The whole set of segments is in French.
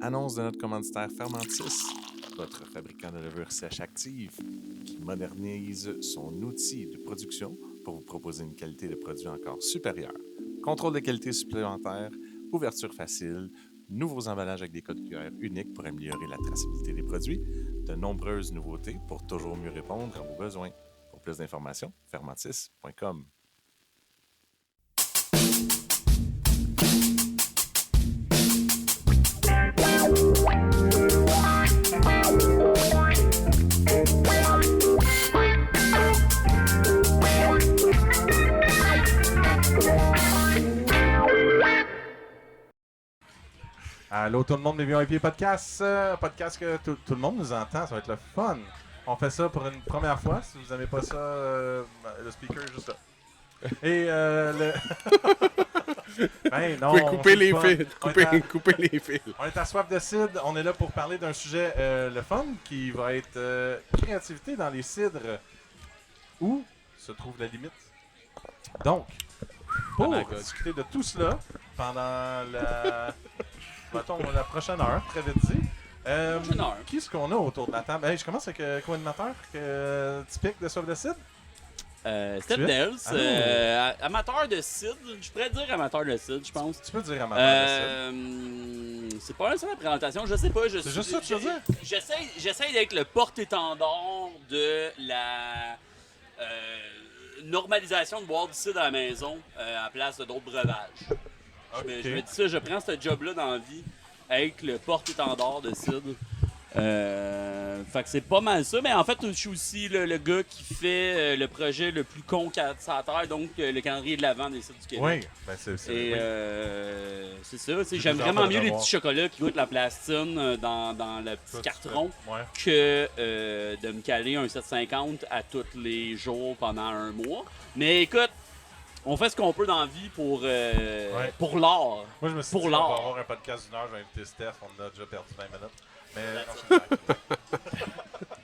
Annonce de notre commanditaire Fermentis, votre fabricant de levure sèche active, qui modernise son outil de production pour vous proposer une qualité de produit encore supérieure. Contrôle de qualité supplémentaire, ouverture facile, nouveaux emballages avec des codes QR uniques pour améliorer la traçabilité des produits, de nombreuses nouveautés pour toujours mieux répondre à vos besoins. Pour plus d'informations, fermentis.com. Allô tout le monde, bienvenue au VIP Podcast. Podcast que tout le monde nous entend, ça va être le fun. On fait ça pour une première fois. Si vous n'aimez pas ça, le speaker est juste là. Et le... ben non, Vous pouvez couper les fils. Couper les fils. On est à Soif de cidre. On est là pour parler d'un sujet le fun qui va être créativité dans les cidres. Où se trouve la limite? Donc, pour discuter de tout cela pendant la prochaine heure, très vite dit. Qui est-ce qu'on a autour de la table? Hey, je commence avec co-animateur typique de Soif de cidre. Steph Nels, amateur de cidre, je pourrais dire amateur de cidre, je pense. Tu peux dire amateur de cidre. C'est pas ça la présentation, je sais pas. C'est juste ça que tu veux dire? J'essaie d'être le porte-étendard de la normalisation de boire du cidre à la maison à place de d'autres breuvages. Okay. Je me dis ça, je prends ce job-là dans la vie, être le porte-étendard de cidre. Fait que c'est pas mal ça, mais en fait je suis aussi le gars qui fait le projet le plus con qu'il y a sur la terre, donc le calendrier de l'Avent des cidres du Québec. Oui, ben c'est c'est ça, j'aime vraiment mieux les petits chocolats qui goûtent la plastine dans le petit carton que de me caler un 750 à tous les jours pendant un mois. Mais écoute, on fait ce qu'on peut dans la vie pour l'art. Moi, je me suis pour dit, l'art. on va avoir un podcast d'une heure, je vais inviter Steph, on a déjà perdu 20 minutes. Mais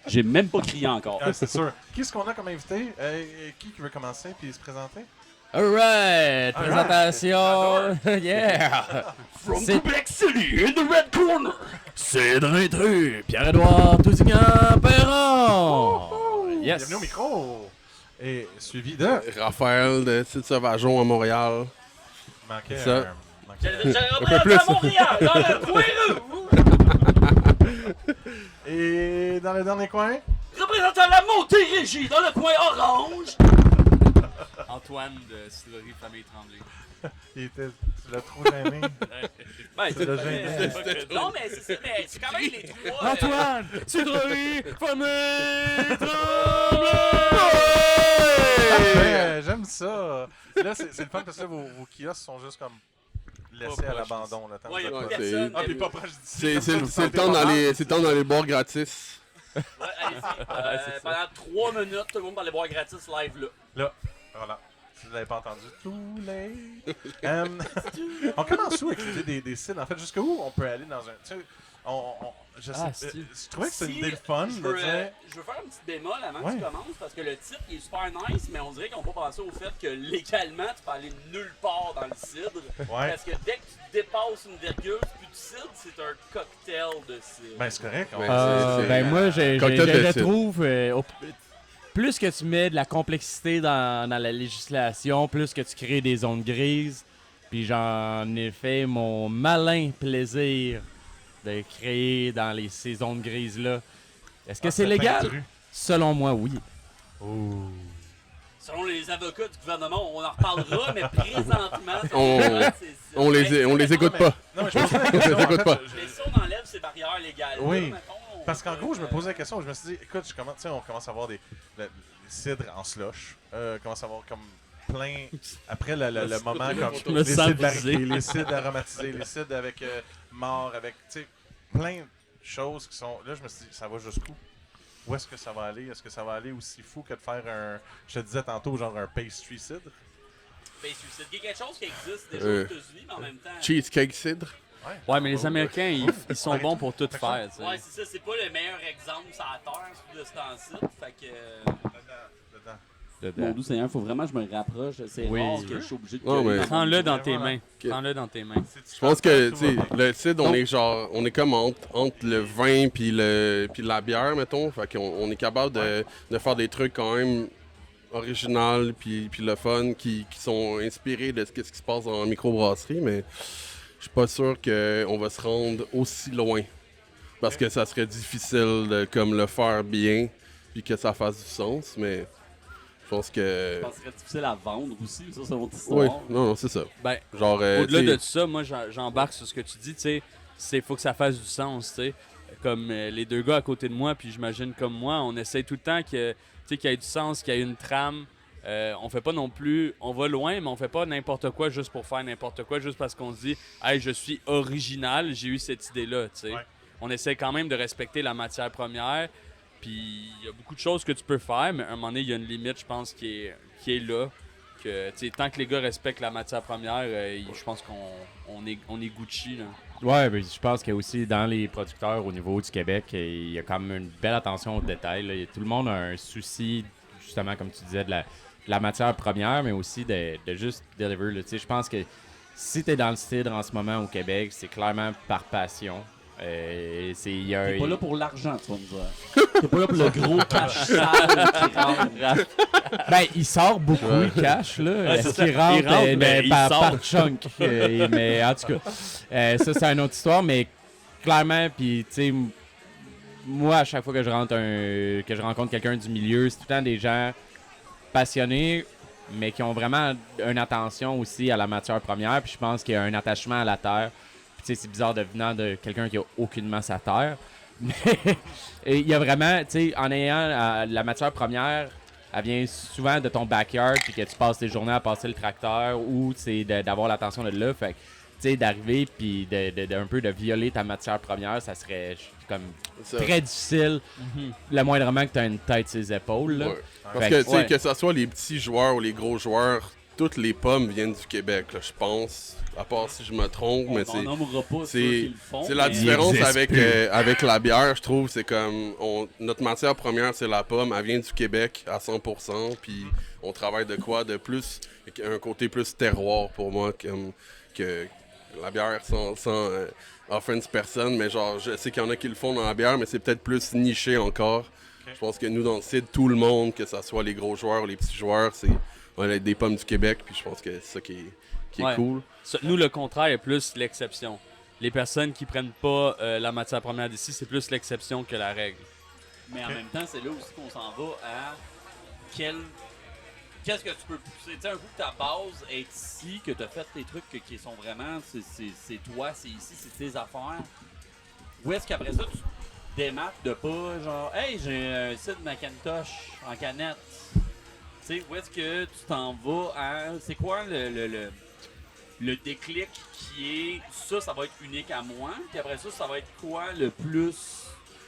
J'ai même pas crié encore. c'est sûr. Qui est-ce qu'on a comme invité? Qui veut commencer puis se présenter? Alright! Présentation! Yeah! From Quebec City, in the red corner! Cédre Intrus! Pierre-Édouard Tousignan-Perron! Yes! Bienvenue au micro! Et suivi de... Raphaël de Cidre Sauvageon à Montréal. Manquait Ça. J'allais peu représenter plus. à Montréal, dans le coin rouge! Et dans le dernier coin? Représentant la Montérégie, dans le coin orange! Antoine de Cidrerie Famille Tremblay. Tu l'as trop gêné. Ben, C'est le gêné. non, mais c'est ça, mais c'est quand même les trois. Antoine! Cidrerie Famille Parfait, j'aime ça. Là, c'est le fun parce que vos kiosques sont juste comme laissés à l'abandon. Le temps Ouais, de y a pas- pas personne. Ah, puis pas proche d'ici. C'est Comme ça, le vous temps sentez c'est le temps dans les bars gratis. Ouais, allez-y. Pendant 3 minutes, tout le monde va aller boire gratis live là. Là, voilà. Si vous l'avez pas entendu, too late. On commence où avec l'idée des cidres? En fait, jusqu'où on peut aller dans un... Tu sais, je trouvais que c'est une idée le fun je de veux, dire... je veux faire un petit bémol avant Ouais. que tu commences parce que le titre il est super nice, mais on dirait qu'ils n'ont pas pensé au fait que légalement tu peux aller nulle part dans le cidre. Ouais. Parce que dès que tu dépasses une virgule, c'est plus du cidre, c'est un cocktail de cidre. Ben, c'est correct. Ben moi, Cocktail de je cidre. trouve... plus que tu mets de la complexité dans la législation, plus que tu crées des zones grises, puis j'en ai fait mon malin plaisir de créer dans ces zones grises-là. Est-ce que c'est légal? Selon moi, oui. Selon les avocats du gouvernement, on en reparlera, mais présentement, On les écoute pas. Non, mais je posais la On question. les écoute en pas. fait, Mais si on enlève ces barrières légales, Oui. là, mettons, Parce qu'en gros, je me posais la question, je me suis dit, écoute, on commence à avoir des cidres en slush. On commence à avoir comme plein. Après le moment comme Je me les sens cidres visé. barriqués, les cidres aromatisés, les cidres avec mort, avec tu sais, plein de choses qui sont. Là, je me suis dit, ça va jusqu'où? Où est-ce que ça va aller? Est-ce que ça va aller aussi fou que de faire un. Je te disais tantôt, genre un pastry cidre? c'est quelque chose qui existe déjà aux États-Unis, mais en même temps. Cheesecake cidre. Ouais, mais les Américains, ils sont bons pour tout faire, tu sais. Ouais, c'est ça, c'est pas le meilleur exemple sur la terre de ce temps-ci. Fait que. Dedans. Mon doux Seigneur, faut vraiment que je me rapproche. C'est Oui. rare que je suis obligé de... Non, mais- Prends-le dans tes Voilà. mains. Prends-le dans tes mains. Je pense que, tu sais, le cidre, on est comme entre le vin puis la bière, mettons. Fait qu'on on est capable de faire des trucs quand même originaux puis le fun qui sont inspirés de ce qui se passe en microbrasserie, mais je suis pas sûr qu'on va se rendre aussi loin. Parce que ça serait difficile de comme le faire bien puis que ça fasse du sens, mais je pense que... Je pense que ce serait difficile à vendre aussi, ça, c'est votre Oui, histoire. non, c'est ça. Ben, Genre, au-delà tu sais, de ça, moi, j'embarque sur ce que tu dis, tu sais. C'est faut que ça fasse du sens, tu sais. Comme les deux gars à côté de moi, puis j'imagine comme moi, on essaie tout le temps qu'il y ait du sens, qu'il y ait une trame. On fait pas non plus, on va loin, mais on fait pas n'importe quoi juste pour faire n'importe quoi, juste parce qu'on se dit, hey, je suis original, j'ai eu cette idée-là, tu sais. Ouais. On essaie quand même de respecter la matière première, puis il y a beaucoup de choses que tu peux faire, mais à un moment donné, il y a une limite, je pense, qui est là. Que, tu sais, tant que les gars respectent la matière première, je pense qu'on est Gucci, là. Ouais, ben, je pense que aussi dans les producteurs au niveau du Québec, il y a quand même une belle attention aux détails. Là. Tout le monde a un souci, justement, comme tu disais, de la matière première, mais aussi de juste deliver. Là. Tu sais, je pense que si tu es dans le cidre en ce moment au Québec, c'est clairement par passion. Il y a T'es pas là pour l'argent, tu vas me dire. T'es pas là pour le gros cash sale qui rentre. Ben, il sort beaucoup, le cash, là. Ouais, Est-ce c'est ça. qu'il rentre, Il rentre, mais il par sort. chunk? Mais en tout cas, ça, c'est une autre histoire, mais clairement, puis, tu sais, moi, à chaque fois que je rencontre quelqu'un du milieu, c'est tout le temps des gens passionnés, mais qui ont vraiment une attention aussi à la matière première, puis je pense qu'il y a un attachement à la terre. Puis, tu sais, c'est bizarre de venant de quelqu'un qui a aucunement sa terre. Mais il y a vraiment, tu sais, en ayant la matière première, elle vient souvent de ton backyard, puis que tu passes tes journées à passer le tracteur, ou c'est d'avoir l'attention de là. Fait que, tu sais, d'arriver, puis un peu de violer ta matière première, ça serait comme ça. très difficile. Le moindrement que tu as une tête sur les épaules. Là. Ouais. Parce Fait que, que- tu sais, ouais. que ce soit les petits joueurs ou les gros joueurs, toutes les pommes viennent du Québec, là, je pense. À part si je me trompe, mais On nommera pas ceux c'est- qui le font. c'est la mais- différence existe avec, plus. avec la bière, je trouve. C'est comme, notre matière première, c'est la pomme. Elle vient du Québec à 100%. Puis on travaille de quoi de plus, un côté plus terroir pour moi, que la bière sans offense personne. Mais genre, je sais qu'il y en a qui le font dans la bière, mais c'est peut-être plus niché encore. Je pense que nous, dans le site, tout le monde, que ce soit les gros joueurs ou les petits joueurs, on a des pommes du Québec. Puis je pense que c'est ça qui est Ouais. cool. Nous, le contraire est plus l'exception. Les personnes qui prennent pas la matière première d'ici, c'est plus l'exception que la règle. Mais en même temps, c'est là aussi qu'on s'en va à qu'est-ce que tu peux pousser. Tu sais, un coup que ta base est ici, que tu as fait tes trucs qui sont vraiment, c'est toi, c'est ici, c'est tes affaires. Où est-ce qu'après ça, tu te démarques de pas, genre, hey, j'ai un site Macintosh en canette. Tu sais, où est-ce que tu t'en vas à. C'est quoi le déclic qui est ça va être unique à moi, puis après ça va être quoi le plus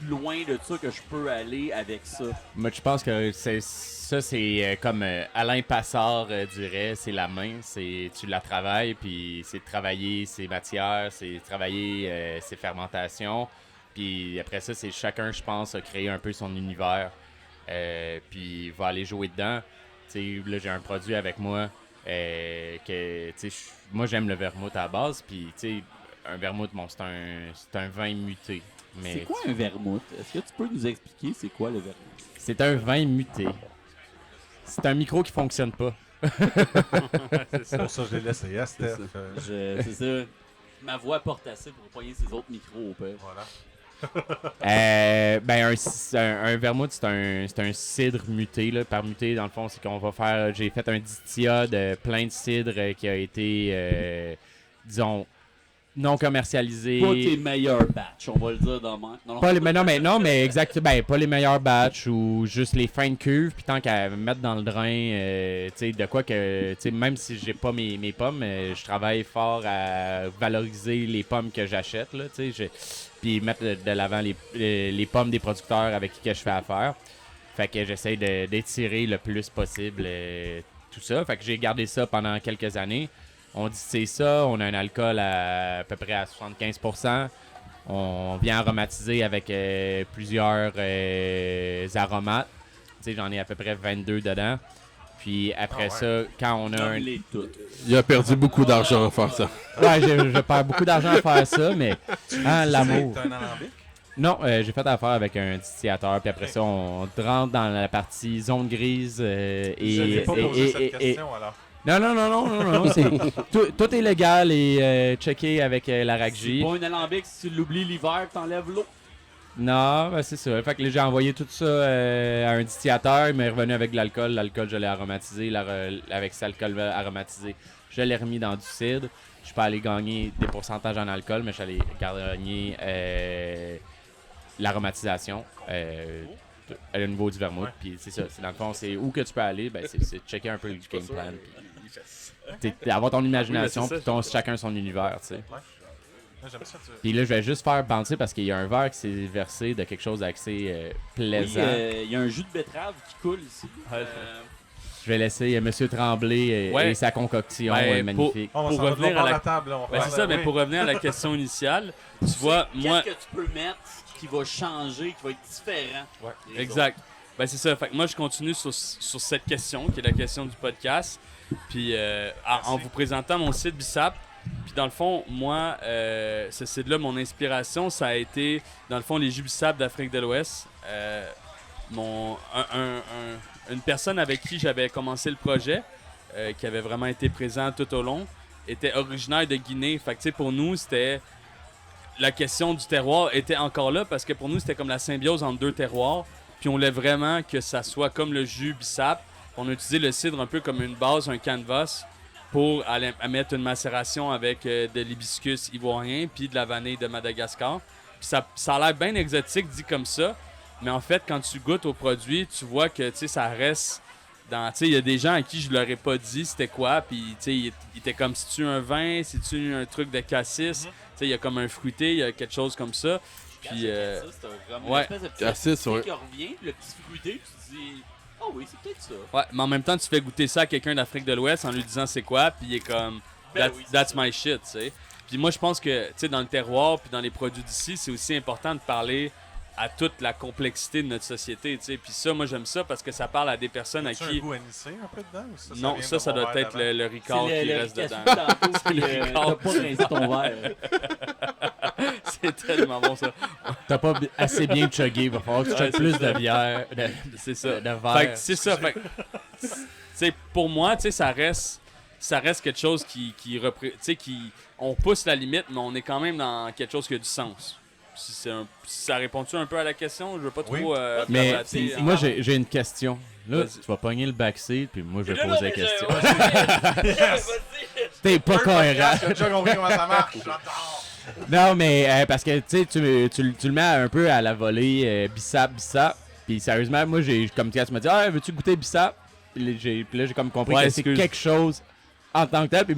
loin de ça que je peux aller avec ça? Moi, je pense que c'est comme Alain Passard dirait, c'est la main, tu la travailles, puis c'est de travailler ses matières, c'est de travailler ses fermentations, puis après ça, c'est chacun, je pense, a créé un peu son univers, puis va aller jouer dedans. Tu sais, là, j'ai un produit avec moi que, tu sais, moi, j'aime le vermouth à la base, puis, tu sais, un vermouth, bon, c'est un vin muté. Mais C'est quoi un vermouth? Est-ce que tu peux nous expliquer c'est quoi le vermouth? c'est un vin muté. C'est un micro qui fonctionne pas. C'est pour ça que je l'ai laissé à Steph. C'est ça. Ma voix porte assez pour poigner ses autres micros au pire. Voilà. Un vermouth, c'est un cidre muté. Là. Par muté, dans le fond, c'est qu'on va faire. J'ai fait un distillat de plein de cidres qui a été, disons, non commercialisé. Pas tes meilleurs batchs, on va le dire dans ma... Non, Pas les, mais exact, pas les meilleurs batchs ou juste les fins de cuve, puis tant qu'à mettre dans le drain, tu sais, de quoi que, tu sais, même si j'ai pas mes pommes, je travaille fort à valoriser les pommes que j'achète, là, tu sais, puis mettre de l'avant les pommes des producteurs avec qui que je fais affaire. Fait que j'essaie d'étirer le plus possible tout ça. Fait que j'ai gardé ça pendant quelques années. On distille ça, on a un alcool à peu près à 75%. On vient aromatiser avec plusieurs aromates. Tu sais, j'en ai à peu près 22 dedans. Puis après ça, quand on a un... Il a perdu beaucoup d'argent à faire ça. Ouais, je perds beaucoup d'argent à faire ça, mais l'amour. C'est un alambic? Non, j'ai fait affaire avec un distillateur, puis après ça, on rentre dans la partie zone grise Je n'ai pas posé cette question, alors. Non, tout est légal et checké avec la RACJ. C'est pas un alambic, si tu l'oublies l'hiver, t'enlèves l'eau. Non, ben c'est ça. Fait que là, j'ai envoyé tout ça à un distillateur, il m'est revenu avec de l'alcool. L'alcool, je l'ai aromatisé. Avec cet alcool aromatisé, je l'ai remis dans du cidre. Je suis pas allé gagner des pourcentages en alcool, mais je suis allé gagner l'aromatisation au niveau du vermouth. Puis c'est ça. Dans le fond, c'est où que tu peux aller, ben c'est checker un peu le game plan. Puis avoir ton imagination, puis chacun son univers, tu sais. Puis là, je vais juste faire bouncer parce qu'il y a un verre qui s'est versé de quelque chose d'assez plaisant. Oui, il y a un jus de betterave qui coule ici. Je vais laisser M. Tremblay et sa concoction magnifique. On va Pour s'en revenir revenir à la table. Là, c'est ça, mais pour revenir à la question initiale, tu vois, moi... Qu'est-ce que tu peux mettre qui va changer, qui va être différent? des Exact. Ben c'est ça. Fait que moi, je continue sur cette question, qui est la question du podcast. Puis en vous présentant mon site Bissap. Puis dans le fond, moi, ce site-là, mon inspiration, ça a été, dans le fond, les jus Bissap d'Afrique de l'Ouest. Une personne avec qui j'avais commencé le projet, qui avait vraiment été présent tout au long, était originaire de Guinée. Fait que tu sais, pour nous, c'était... La question du terroir était encore là parce que pour nous, c'était comme la symbiose entre deux terroirs. Puis on voulait vraiment que ça soit comme le jus Bissap. On a utilisé le cidre un peu comme une base, un canvas, pour aller mettre une macération avec de l'hibiscus ivoirien puis de la vanille de Madagascar. Puis ça a l'air bien exotique dit comme ça, mais en fait, quand tu goûtes au produit, tu vois que ça reste dans... Tu sais, il y a des gens à qui je leur ai pas dit c'était quoi, puis tu sais, il était comme, c'est-tu un vin, c'est-tu un truc de cassis? Tu sais, il y a comme un fruité, il y a quelque chose comme ça. Puis... c'est vraiment ouais. une espèce de petit Cassis, ouais. qui revient, puis le petit fruité, puis tu te dis... Ah oui, c'est peut-être ça. Ouais, mais en même temps, tu fais goûter ça à quelqu'un d'Afrique de l'Ouest en lui disant c'est quoi, puis il est comme that's my shit, tu sais. Puis moi, je pense que, tu sais, dans le terroir puis dans les produits d'ici, c'est aussi important de parler à toute la complexité de notre société, tu sais. Puis ça, moi, j'aime ça parce que ça parle à des personnes à Tu qui... un goût anisé un peu dedans? Ou Non, vient ça de mon doit verre être d'avant? le Ricard qui reste dedans. T'as pas rincé ton verre. C'est tellement bon, ça. T'as pas assez bien chuggé, il va falloir que tu chugges plus de bière, C'est ça. de verre. Fait que c'est ça. Fait que, tu sais, pour moi, tu sais, ça reste quelque chose qui on pousse la limite, mais on est quand même dans quelque chose qui a du sens. Si ça répond-tu un peu à la question? Je veux pas trop... Oui. Mais blablablater. moi, j'ai une question. Là, Vas-y. tu vas pogner le backseat, puis moi, je vais Non, poser la mais question. Yes! T'es pas cohérent. J'ai déjà compris comment ça marche. J'adore! Non, mais parce que tu le mets un peu à la volée, Bissap. Puis sérieusement, moi, comme tu m'as dit, ah, veux-tu goûter Bissap? Puis là, j'ai comme compris Ouais, que c'est excuse. quelque chose en tant que tel. Puis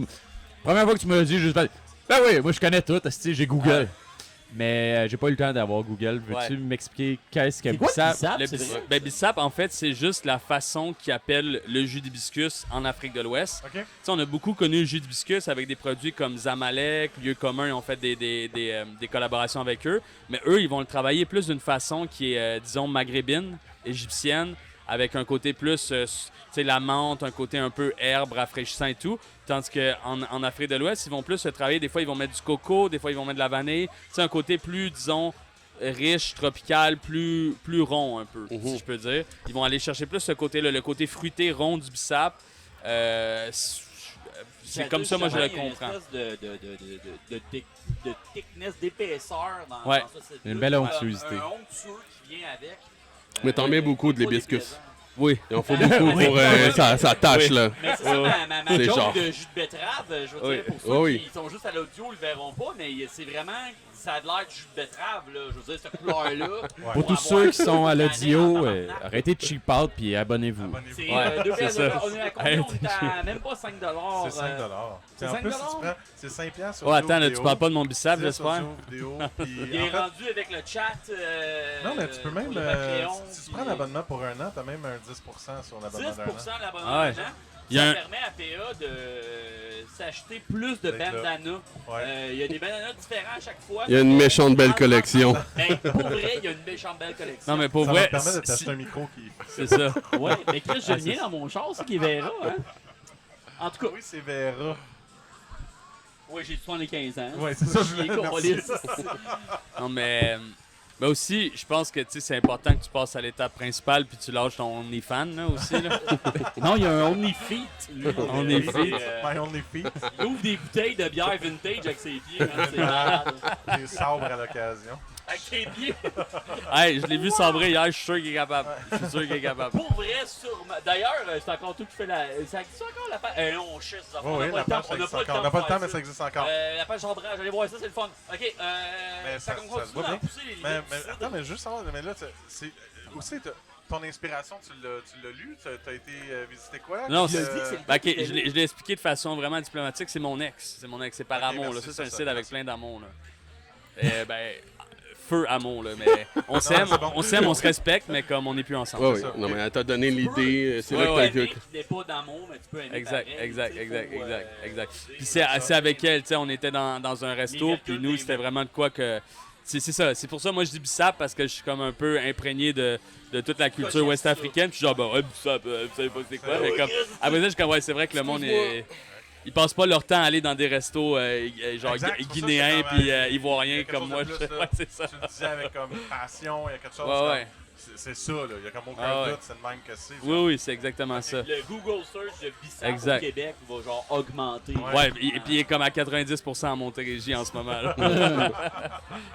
première fois que tu m'as dit, je fait, ben oui, moi, je connais tout, j'ai Google. Mais j'ai pas eu le temps d'avoir Google. Veux-tu m'expliquer qu'est-ce que Bissap? Ben, Bissap, en fait, c'est juste la façon qu'ils appellent le jus d'hibiscus en Afrique de l'Ouest. OK. Tu sais, on a beaucoup connu le jus d'hibiscus avec des produits comme Zamalek, Lieu commun, ils ont fait des collaborations avec eux. Mais eux, ils vont le travailler plus d'une façon qui est, disons, maghrébine, égyptienne, avec un côté plus, tu sais, la menthe, un côté un peu herbe, rafraîchissant et tout. Tandis qu'en Afrique de l'Ouest, ils vont plus se travailler. Des fois, ils vont mettre du coco, des fois, ils vont mettre de la vanille. C'est un côté plus, disons, riche, tropical, plus rond un peu, si je peux dire. Ils vont aller chercher plus ce côté-là, le côté fruité, rond du Bissap. C'est comme ça, moi, je le comprends. Il y a une espèce de thickness, d'épaisseur dans Ouais. ça. C'est Une belle onctuosité. Un onctueux qui vient avec. Mais t'en mets beaucoup de l'hibiscus. Oui. Il en faut beaucoup pour ça tâche, là. Mais c'est ça, ma C'est joke genre. de jus de betterave, je veux dire, pour ceux Oui. qui sont juste à l'audio, ils le verront pas, mais c'est vraiment, ça a l'air de jus de betterave, là. Je veux dire, cette couleur-là. Pour tous ceux qui sont à l'audio, arrêtez de cheap out puis abonnez-vous. C'est Ouais, 2 c'est pièces ça. on est à combien? On est à même pas 5 C'est 5 C'est En 5 plus, si tu prends, c'est 5 piastres. Oh, attends, là, tu parles pas de mon Bissap, 10 j'espère? audio, vidéo, puis Il en est fait, rendu avec le chat. non, mais tu peux même, pour le Patreon, si tu puis prends l'abonnement pour un an, t'as même un 10% sur l'abonnement 10% d'un an. l'abonnement Ah ouais. d'un an. Ça permet à PA de s'acheter plus de D'être là. bandanas. Ouais. Il y a des bandanas différents à chaque fois. Il y a une méchante belle collection. Ben, pour vrai, il y a une méchante belle collection. Non, mais pour Ça vrai, va te permettre de si- t'acheter un micro qui. c'est ça. Ouais, mais Chris, j'ai le mien dans mon char, c'est qui verra, hein. En tout cas, Oui, c'est Vera. oui, j'ai 75 ans. Ouais, c'est ça, je Chier, voulais câlisse. Non, mais aussi, je pense que tu sais, c'est important que tu passes à l'étape principale puis tu lâches ton OnlyFans là, aussi. Là. Non, il y a un OnlyFeet. lui. OnlyFeet. My Only Feet. Il ouvre des bouteilles de bière vintage avec ses pieds. Hein, c'est malade. Des sabres à l'occasion. Avec ses pieds. Hey, je l'ai vu sabrer hier, je suis sûr qu'il est capable. Je suis sûr qu'il est capable. Pour vrai, sûrement. D'ailleurs, c'est encore tout qui fait la. Ça existe encore la page. Non, on chisse. Oui, oui, la page, ça existe encore. On n'a pas le temps, mais ça existe encore. La page chambrage, allez voir ça, c'est le fun. Ok, Mais ça ça continue se voit d'en bien. pousser les Mais, limites. attends, mais juste savoir, mais là, c'est aussi ton inspiration, tu l'as lu? Tu as été visiter quoi? Non, Puis, c'est- dit que c'est le Ben, ok, C'était je l'ai expliqué de façon vraiment diplomatique, c'est mon ex. C'est par Ok, amour. Là. merci, Ça, c'est un c'est ça, site avec merci. plein d'amour. Là. Ben, feu amour, là. Mais on s'aime, c'est bon. on s'aime, on se respecte, mais comme on n'est plus ensemble. Ouais, c'est oui. ça. Non, mais elle t'a donné l'idée. C'est Ouais, là ouais. que t'as Tu n'es pas d'amour, mais tu peux aimer Exact, pareil, exact, tu sais, exact, faut, exact. tu sais, Puis c'est avec elle, tu sais, on était dans un resto, calculs puis nous, des c'était mots. vraiment de quoi que... C'est ça, c'est pour ça, moi, je dis bissap, parce que je suis comme un peu imprégné de toute la culture j'aime ouest-africaine, puis genre, bah ouais, bissap, vous savez pas c'est quoi, mais comme... Après ça, je suis comme, ouais, c'est vrai que le monde est... Ils passent pas leur temps à aller dans des restos genre Exact, c'est pour ça guinéens que c'est puis vraiment- ivoiriens il y a quelque comme chose moi. de plus, là. Ouais, c'est ça. Tu le disais avec comme passion, il y a quelque chose. Ouais, comme- ouais. C'est ça, là. Il y a comme aucun Ah ouais. doute, c'est le même que c'est. Oui, oui, c'est exactement ça. Le Google search de Bissap Exact. au Québec va genre augmenter. Ouais, et puis il est comme à 90% en Montérégie en ce moment. Là.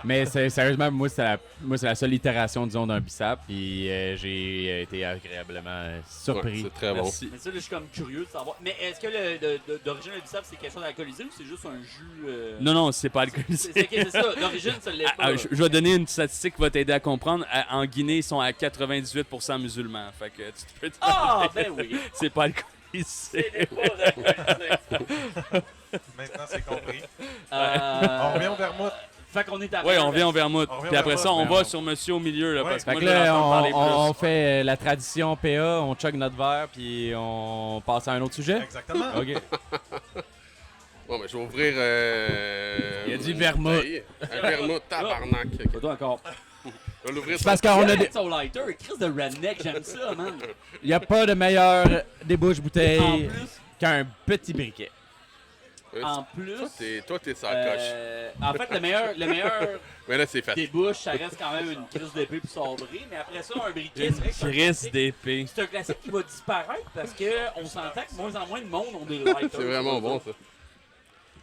Mais sérieusement, moi, c'est la seule itération, disons, d'un bissap. Puis j'ai été agréablement Ouais, surpris. c'est très bon. Merci. Mais ça, là, je suis comme curieux de savoir. Mais est-ce que d'origine le Bissap, c'est quelque chose d'alcoolisé ou c'est juste un jus Non, non, c'est pas alcoolisé. C'est ça, d'origine, ça l'est pas. Je vais donner une statistique qui va t'aider à comprendre. En Guinée, ils sont à 98% musulmans. Fait que tu peux te Ah, ben oui. c'est pas alcoolisé. C'est pas alcoolisé. Maintenant, c'est compris. Euh, On revient au vermouth. Fait qu'on est à Oui, on vient au vermouth. On revient Puis au après ça, vermouth, on va vermouth. sur Monsieur au milieu. Là, Ouais. parce que Fait moi, que je vais là, entendre parler on plus. fait la tradition PA, on chug notre verre, puis on passe à un autre sujet. Exactement. OK. Bon, mais je vais ouvrir. Il y a du une vermouth. bouteille. Un vermouth tabarnak. Ok. Pas toi encore. Je vais l'ouvrir C'est parce qu'on a des... Son lighter, Chris de redneck, j'aime ça, man. Il n'y a pas de meilleur débouche En bouteille plus, qu'un petit briquet. en plus. Toi, t'es sa coche. En fait, le meilleur Mais là, c'est facile. débouche, ça reste quand même une crise d'épée pour sabrer. Mais après ça, un briquet, c'est vrai que c'est un Chris classique. d'épée. C'est un classique qui va disparaître parce qu'on s'entend que moins en moins de monde ont des lighters. C'est vraiment bon, ça.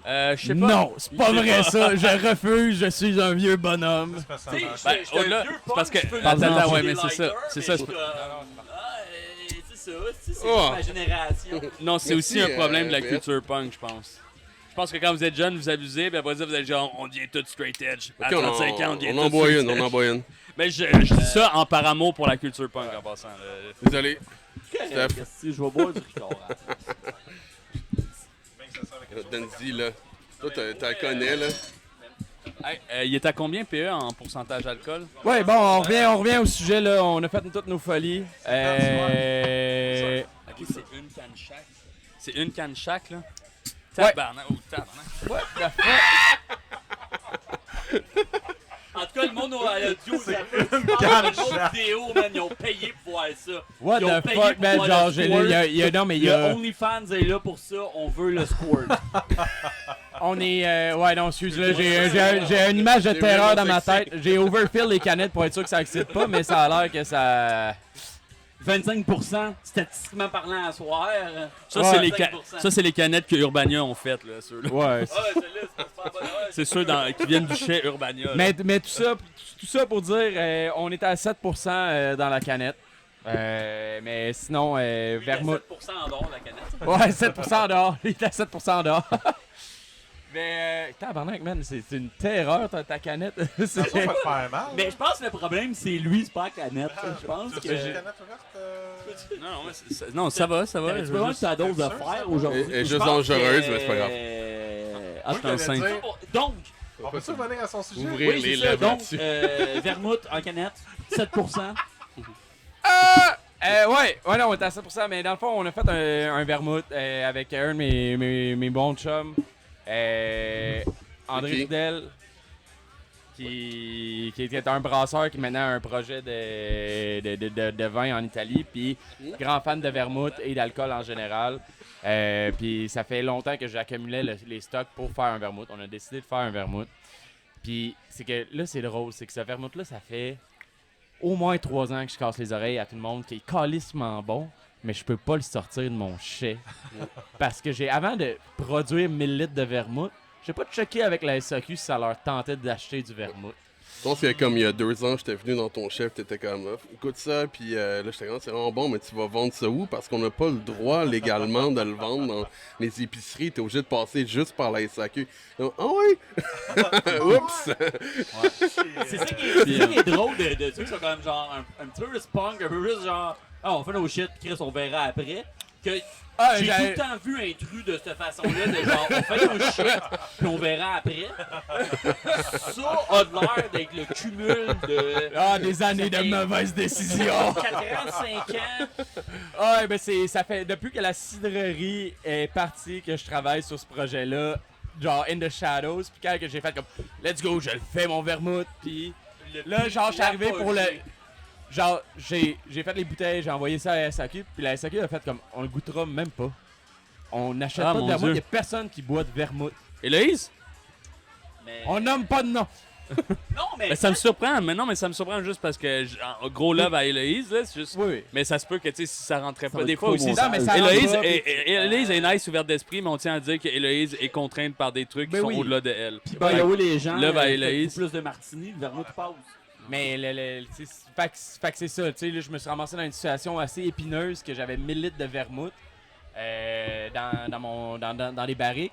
Je sais pas. Non, c'est pas vrai ça. Je refuse, je suis un vieux bonhomme. C'est pas ça, Tu sais, marche. j'étais un au-delà, vieux c'est punk, parce que- je peux Attends, lancer attends, ouais, des mais c'est ça, lighters, c'est mais ça, je suis c'est- comme, c'est ça, c'est Oh. ma génération. Non, c'est Merci, aussi un problème de la Beth. culture punk, je pense. Je pense que quand vous êtes jeune, vous abusez, puis après ça, vous êtes genre, on devient tout straight edge. À Ok, on 35 ans, on devient on tout envoie straight une, on edge. envoie une. Mais je dis ça en par amour pour la culture punk en passant. là. Désolé. Si je vais boire du Ricard. Dandy, là. Toi, t'as le connais, là. Hey, il est à combien PE en pourcentage d'alcool? Ouais, bon, on revient au sujet là. On a fait toutes nos folies. Ok, c'est une canne chaque. C'est une canne chaque, là? Tabarnak. Oh, tabarnak. En tout cas, le monde à l'audio, ça fait canne une autre chaque. vidéo, man, ils ont payé pour voir ça. What Ils ont the payé fuck, pour man? voir Genre, le j'ai- squirt. non, mais il y Le a. OnlyFans est là pour ça, on veut le squirt. On est. Ouais, non, excuse-le. J'ai une image de C'est terreur vraiment dans ma sexy. tête. J'ai overfill les canettes pour être sûr que ça excite pas, mais ça a l'air que ça. 25% statistiquement parlant à soir. Ça, Ouais. ça, c'est les canettes que Urbania ont faites, là, ceux-là. Ouais. Ah, celle-là, c'est pas bonne. C'est ceux qui viennent du chai Urbania. là. Mais tout ça pour dire, on est à 7% dans la canette. Mais sinon, vermouth. 7% en dehors, la canette. Ouais, 7% en dehors. Il est à 7% en dehors. Mais tabarnak, man, c'est une terreur ta canette. Ça va te faire mal. Mais je pense que le problème, c'est lui, c'est pas la canette. Je pense Tu que. veux une canette ouverte? Non, non, ça va. Tu je veux peux voir juste- ta dose de fer aujourd'hui. Elle est Je juste pense dangereuse, que, mais c'est pas grave. ah, Moi, je enceinte. t'allais dire, Donc, on peut-tu revenir à son sujet? Ouvrir oui, les c'est ça. lèvres Donc, là-dessus. vermouth en canette, 7%. Ouais, non, on était à 100%, mais dans le fond, on a fait un vermouth avec un de mes bons chums, André Ok. Ridel, qui était un brasseur qui maintenant a un projet de vin en Italie, puis grand fan de vermouth et d'alcool en général. Puis ça fait longtemps que j'accumulais les stocks pour faire un vermouth. On a décidé de faire un vermouth. Puis c'est que là, c'est drôle, c'est que ce vermouth-là, ça fait au moins 3 ans que je casse les oreilles à tout le monde, qui est calissement bon, mais je peux pas le sortir de mon chai. Parce que avant de produire 1000 litres de vermouth, j'ai pas checké avec la SAQ si ça leur tentait d'acheter du vermouth. Je pense que comme il y a 2 ans, j'étais venu dans ton chef, t'étais comme écoute ça, puis là j'étais comme c'est vraiment bon, mais tu vas vendre ça où? Parce qu'on n'a pas le droit légalement de le vendre dans les épiceries, t'es obligé de passer juste par la SAQ. Donc, ah oui! Oups! C'est ça qui est drôle de ceux qui sont quand même genre un petit peu plus punk, un peu plus genre on fait nos shit, Chris, on verra après. Que j'ai tout le temps vu Intrus de cette façon-là, de genre on fait nos shit, puis on verra après. Ça a de l'air d'être le cumul de. Des années de mauvaises décisions! 4 ans, 5 ans. Ouais, ben ça fait depuis que la cidrerie est partie que je travaille sur ce projet-là, genre In the Shadows, puis quand que j'ai fait comme let's go, je le fais mon vermouth, puis là genre je suis arrivé pour le genre j'ai fait les bouteilles, j'ai envoyé ça à la SAQ, puis la SAQ a fait comme on le goûtera même pas. On n'achète pas de mon vermouth, il Dieu. y a personne qui boit de vermouth. Héloïse? Mais... On nomme pas de nom. Non, mais. Ben, ça me surprend, mais non, mais ça me surprend juste parce que, en gros love à Héloïse, là, c'est juste. Oui. Mais ça se peut que, tu sais, si ça rentrait pas. va Des être fois trop aussi, bon ça- sens. Non, mais ça Héloïse, rentre pas, Héloïse est nice, ouverte d'esprit, mais on tient à dire qu'Héloïse est contrainte par des trucs qui Ben sont oui. au-delà de elle. Puis ben, là où les gens. Love à faites Héloïse. plus de martini, le vermouth passe. Mais fait que c'est ça, tu sais, là, je me suis ramassé dans une situation assez épineuse que j'avais 1000 litres de vermouth dans les barriques.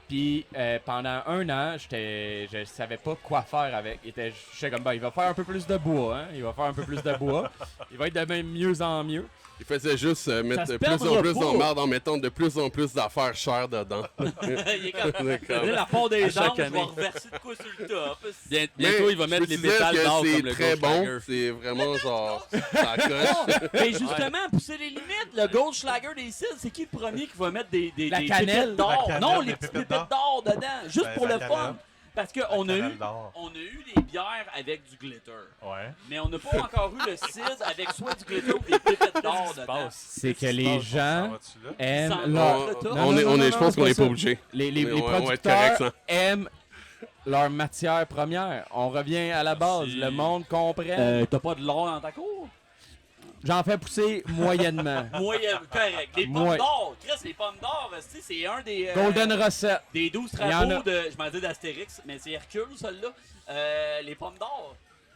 Puis pendant 1 an, je savais pas quoi faire avec. J'étais comme, il va faire un peu plus de bois, hein? Il va faire un peu plus de bois. Il va être de mieux en mieux. Il faisait juste mettre se de plus en perdra plus pas. en merde en mettant de plus en plus d'affaires chères dedans. Il est comme. D'accord. Là, la part des À chaque gens, je vais année. reverser de quoi sur le top. Bientôt, Mais il va je mettre peux les te dire pétales que d'or comme c'est le très bon, Goldschlager. c'est vraiment genre ça coche. Mais justement, pousser les limites, le Goldschlager des cidres, c'est qui le premier qui va mettre des La des cannelle. pépites d'or? La cannelle, Non, des les petites pépites pépites d'or dedans, juste Ben, pour la le fun. cannelle. Parce qu'on a cannelle eu, d'or. on a eu des bières avec du glitter. Ouais. Mais on n'a pas encore eu le cidre avec soit du glitter ou des pépites d'or dedans. C'est que les gens vas-tu là? aiment Sans leur... le top. On est, je pense qu'on c'est est ça. pas obligé. Les On va être producteurs correct, ça. aiment leur matière première. On revient à la base. Merci. Le monde comprend. T'as pas de l'or dans ta cour? J'en fais pousser moyennement. Moyen, correct. Les pommes Moi- d'or. Chris, les pommes d'or, c'est un des... Golden Recette. Des 12 Il y en travaux a. de, je m'en dis d'Astérix, mais c'est Hercule, celle-là. Les pommes d'or.